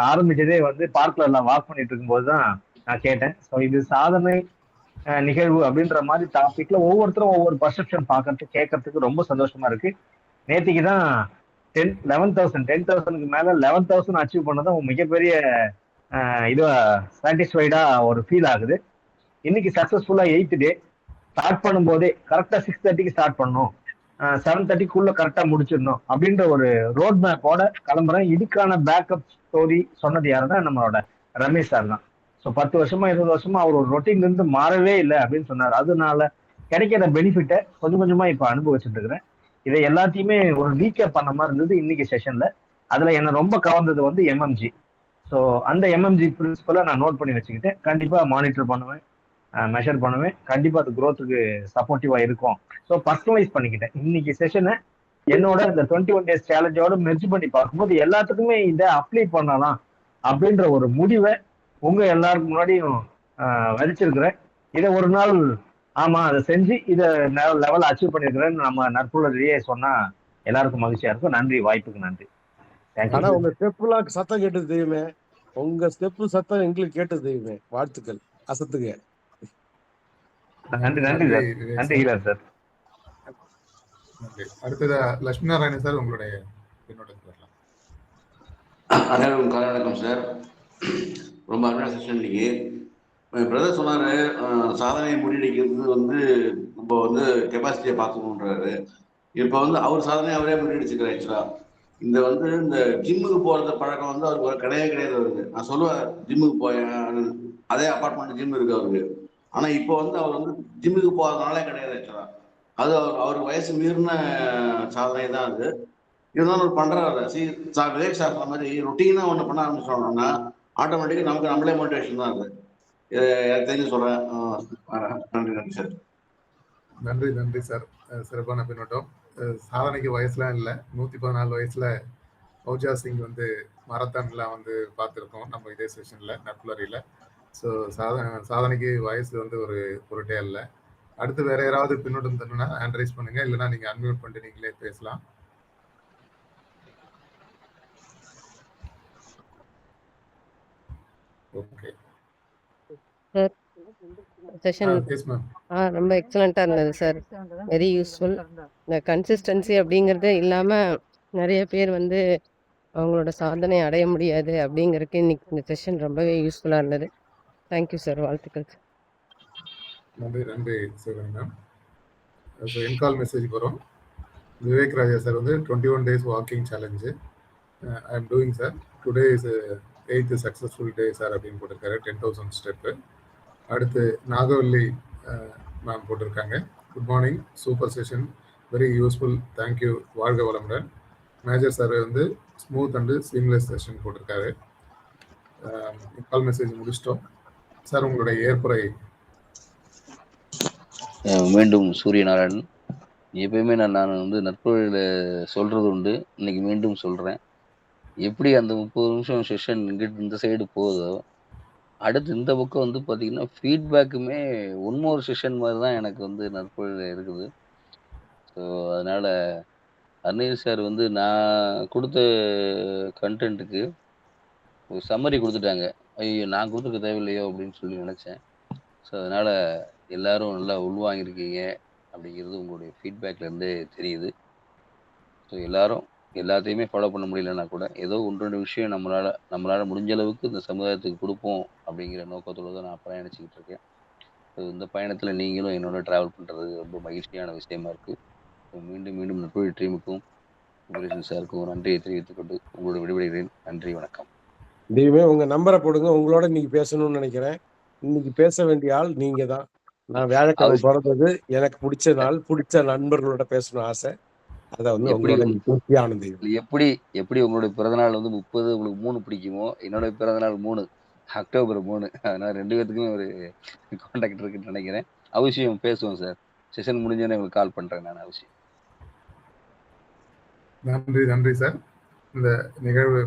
ஆரம்பிச்சதே வந்து பார்க்ல எல்லாம் வாக் பண்ணிட்டு இருக்கும்போது தான் நான் கேட்டேன். ஸோ இது சாதனை நிகழ்வு அப்படின்ற மாதிரி டாபிக்ல ஒவ்வொருத்தரும் ஒவ்வொரு பர்செப்ஷன் பார்க்கறதுக்கு கேட்கறதுக்கு ரொம்ப சந்தோஷமா இருக்கு. நேத்திக்கு தான் 10,000 மேல 11,000 அச்சீவ் பண்ணதும் மிகப்பெரிய இதுவா சாட்டிஸ்ஃபைடா ஒரு ஃபீல் ஆகுது. இன்னைக்கு சக்சஸ்ஃபுல்லா 8th டே ஸ்டார்ட் பண்ணும்போதே கரெக்டா 6:30க்கு ஸ்டார்ட் பண்ணணும், 7:30க்குள்ள கரெக்டா முடிச்சிடணும் அப்படின்ற ஒரு ரோட் மேப்போட கிளம்புறேன். இதுக்கான பேக்கப் ஸ்டோரி சொன்னது யாருன்னா நம்மளோட ரமேஷ் சார் தான். ஸோ 10 வருஷமா 20 வருஷமா அவர் ஒரு ரொட்டீன்ல இருந்து மாறவே இல்லை அப்படின்னு சொன்னார். அதனால கிடைக்கிற பெனிஃபிட்டை கொஞ்சம் கொஞ்சமா இப்ப அனுபவிச்சுட்டு இருக்கிறேன். இதை எல்லாத்தையுமே ஒரு ரீகேப் பண்ண மாதிரி இருந்தது இன்னைக்கு செஷன்ல. அதுல என்ன ரொம்ப கவர்ந்தது வந்து எம்எம்ஜி. ஸோ அந்த எம்எம்ஜி பிரின்சிபலை நான் நோட் பண்ணி வச்சுக்கிட்டேன். கண்டிப்பா மானிட்டர் பண்ணுவேன், மெஷர் பண்ணுவேன். கண்டிப்பா அது growth-க்கு சப்போர்ட்டிவா இருக்கும். ஸோ பர்சனலைஸ் பண்ணிக்கிட்டேன். இன்னைக்கு செஷனை என்னோட இந்த 21 days சேலஞ்சோட மெர்ஜ் பண்ணி பார்க்கும்போது எல்லாத்துக்குமே இதை அப்ளை பண்ணலாம் அப்படின்ற ஒரு முடிவை உங்க எல்லாருக்கும் முன்னாடியும் விதிச்சிருக்கிறேன். இதை ஒரு நாள் ஆமா அதை செஞ்சு இதை லெவல் அச்சீவ் பண்ணிருக்கிறேன்னு நம்ம நற்புலரியே சொன்னா எல்லாருக்கும் மகிழ்ச்சியா இருக்கும். நன்றி, வாய்ப்புக்கு நன்றி. ஆனா உங்க ஸ்டெப்லாம் சத்தம் கேட்டது தெரியுமே, உங்க ஸ்டெப்பு சத்தம் எங்களுக்கு கேட்டது தெரியுமே. வாழ்த்துக்கள், அசத்துங்க. நன்றி நன்றி சார், நன்றி ஹீலர் சார். அடுத்ததா லட்சுமி நாராயணன் சார் உங்களுடைய பின்னோட்டத்துக்கு வரலாம். அனைவருக்கும் காலை வணக்கம் சார். ரொம்ப அருமையான செஷன் இன்னைக்கு. பிரதர் சொன்னாரு சாதனையை முறியடிக்கிறது வந்து நம்ம வந்து கெப்பாசிட்டியை பார்க்கணுன்றாரு. இப்போ வந்து அவர் சாதனையை அவரே முறியடிச்சுக்கிறார். ஆக்சுவலா இந்த வந்து இந்த ஜிம்முக்கு போறது பழக்கம் வந்து அவருக்கு ஒரு கிடையாது அவருக்கு. நான் சொல்லுவேன் ஜிம்முக்கு போயேன், அதே அப்பார்ட்மெண்ட் ஜிம் இருக்கு அவருக்கு. ஆனா இப்போ வந்து அவர் வந்து ஜிம்முக்கு போறதுனாலே கிடையாது. ஆக்சுவலா அது அவருக்கு வயசு மீறின சாதனை தான் அது. இருந்தாலும் அவர் பண்றாரு. விவேக் சார் சொன்ன மாதிரி ரொட்டீனா ஒன்று பண்ண ஆரம்பிச்சோம்னா ஆட்டோமேட்டிக்கா நமக்கு நம்மளே மோட்டிவேஷன் தான் இருக்கு. எனக்கு தெரிஞ்சு சொல்றேன். நன்றி நன்றி சார். நன்றி நன்றி சார், சிறப்பான பின்னோட்டம். சாதனைக்கு வயசுலாம் இல்லை. 114 வயசுல பௌஜா சிங் வந்து மாரத்தான்லாம் வந்து பார்த்துருக்கோம் நம்ம இதே செஷன்ல நட்புலரியில். ஸோ சாதனைக்கு வயசு வந்து ஒரு பொருட்டே இல்லை. அடுத்து வேற யாராவது பின்னோட்டம் தரணும்னா ஹேண்ட் ரைஸ் பண்ணுங்க, இல்லைன்னா நீங்க அன்மியூட் பண்ணிட்டு நீங்களே பேசலாம். ஓகே சார், செஷன் ரொம்ப எக்ஸலண்ட்டாக இருந்தது சார். Very useful. இந்த கன்சிஸ்டன்சி அப்படிங்கிறது இல்லாமல் நிறைய பேர் வந்து அவங்களோட சாதனை அடைய முடியாது அப்படிங்கிறதுக்கு இன்னைக்கு இந்த செஷன் ரொம்பவே யூஸ்ஃபுல்லாக இருந்தது. தேங்க்யூ சார், வாழ்த்துக்கள் சார். நன்றி நன்றி சிவகங்கா. ஸோ என்கால் மெசேஜ் போகிறோம். விவேக் ராஜா சார் வந்து 21 days walking challenge I am doing sir. Today is 8th successful day sir அப்படின்னு போட்டிருக்காரு. 10,000 ஸ்டெப்பு. அடுத்து நாகவல்லி மேம் போட்டிருக்காங்க. Good morning, super session, very useful, thank you, வாழ்க வளமுடன். மேஜர் சார் வந்து ஸ்மூத் அண்டு சீம்லெஸ் செஷன் போட்டிருக்காரு. கால் மெசேஜ் முடிச்சிட்டோம் சார். உங்களுடைய ஏற்புரை. மீண்டும் சூரியநாராயணன். எப்பயுமே நான் வந்து நட்புல சொல்றது உண்டு, இன்னைக்கு மீண்டும் சொல்றேன். எப்படி அந்த 30 நிமிஷம் செஷன் இங்கிட்டு இந்த சைடு போகுதோ, அடுத்து இந்த பக்கம் வந்து பார்த்தீங்கன்னா ஃபீட்பேக்குமே ஒன்மோர் செஷன் மாதிரி தான் எனக்கு வந்து நட்புல இருக்குது. ஸோ அதனால அருணகிரி சார் வந்து நான் கொடுத்த கண்டென்ட்டுக்கு ஒரு சம்மரி கொடுத்துட்டாங்க. ஐயோ நான் கொடுத்துருக்க தேவையில்லையோ அப்படின்னு சொல்லி நினச்சேன். ஸோ அதனால் எல்லாரும் நல்லா உள்வாங்கியிருக்கீங்க அப்படிங்கிறது உங்களுடைய ஃபீட்பேக்லேருந்தே தெரியுது. ஸோ எல்லாரும் எல்லாத்தையுமே ஃபாலோ பண்ண முடியலன்னா கூட ஏதோ 1-2 விஷயம் நம்மளால் முடிஞ்ச அளவுக்கு இந்த சமுதாயத்துக்கு கொடுப்போம் அப்படிங்கிற நோக்கத்தோடு தான் நான் பயணிச்சுக்கிட்டு இருக்கேன். ஸோ இந்த பயணத்தில் நீங்களும் என்னோட ட்ராவல் பண்ணுறது ரொம்ப மகிழ்ச்சியான விஷயமா இருக்குது. மீண்டும் மீண்டும் நட்பு டீமுக்கும் குமரேசன் சாருக்கும் நன்றியை தெரிவித்துக் கொண்டு உங்களோட விடுபடுகிறேன். நன்றி, வணக்கம். தெய்வமே உங்க நம்பரை போடுங்க. உங்களோட இன்னைக்கு பேசணும்னு நினைக்கிறேன். இன்னைக்கு பேச வேண்டிய ஆள் நீங்க தான். நான் வியாழக்கிழமை பிறந்தது, எனக்கு பிடிச்ச நாள், பிடிச்ச நண்பர்களோட பேசணும் ஆசை. அதை வந்து எப்படி உங்களுடைய பிறந்தநாள் வந்து 30 உங்களுக்கு 3 பிடிக்குமோ, என்னோட பிறந்தநாள் 3 அக்டோபர் 3. அதனால 2 பேத்துக்குமே ஒரு கான்டாக்ட் இருக்குன்னு நினைக்கிறேன். அவசியம் பேசுவோம் சார். செஷன் முடிஞ்சோன்னே உங்களுக்கு கால் பண்றேன் நான் அவசியம். நன்றி நன்றி சார். இந்த நிகழ்வு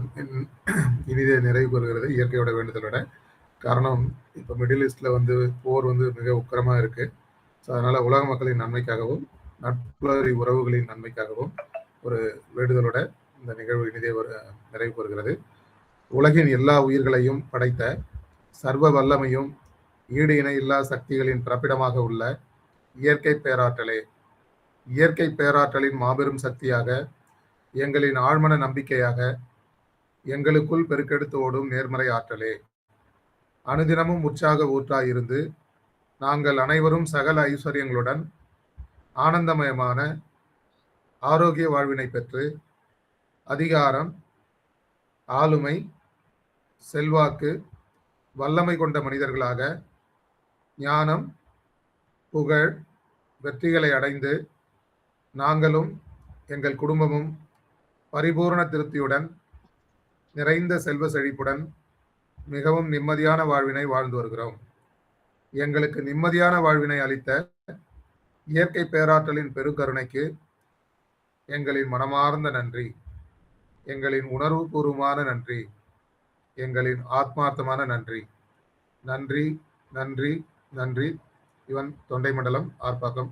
இனிதே நிறைவு பெறுகிறது இயற்கையோட வேண்டுதலோட. காரணம் இப்போ மிடில் ஈஸ்டில் வந்து போர் வந்து மிக உக்கிரமாக இருக்கு. ஸோ அதனால உலக மக்களின் நன்மைக்காகவும் நட்புலரி உறவுகளின் நன்மைக்காகவும் ஒரு வேண்டுதலோட இந்த நிகழ்வு இனிதே நிறைவு பெறுகிறது. உலகின் எல்லா உயிர்களையும் படைத்த சர்வ வல்லமையும் ஈடு இணை இல்லா சக்திகளின் பிறப்பிடமாக உள்ள இயற்கை பேராற்றலே, இயற்கை பேராற்றலின் மாபெரும் சக்தியாக, எங்களின் ஆழ்மன நம்பிக்கையாக, எங்களுக்குள் பெருக்கெடுத்து ஓடும் நேர்மறை ஆற்றலே, அனுதினமும் உற்சாக ஊற்றாயிருந்து நாங்கள் அனைவரும் சகல ஐஸ்வர்யங்களுடன் ஆனந்தமயமான ஆரோக்கிய வாழ்வினை பெற்று அதிகாரம், ஆளுமை, செல்வாக்கு, வல்லமை கொண்ட மனிதர்களாக ஞானம், புகழ், வெற்றிகளை அடைந்து நாங்களும் எங்கள் குடும்பமும் பரிபூர்ண திருப்தியுடன் நிறைந்த செல்வ செழிப்புடன் மிகவும் நிம்மதியான வாழ்வினை வாழ்ந்து வருகிறோம். எங்களுக்கு நிம்மதியான வாழ்வினை அளித்த இயற்கை பேராற்றலின் பெருங்கருணைக்கு எங்களின் மனமார்ந்த நன்றி, எங்களின் உணர்வுபூர்வமான நன்றி, எங்களின் ஆத்மார்த்தமான நன்றி. நன்றி, நன்றி, நன்றி. இவன் தொண்டை மண்டலம், ஆர்ப்பாக்கம்.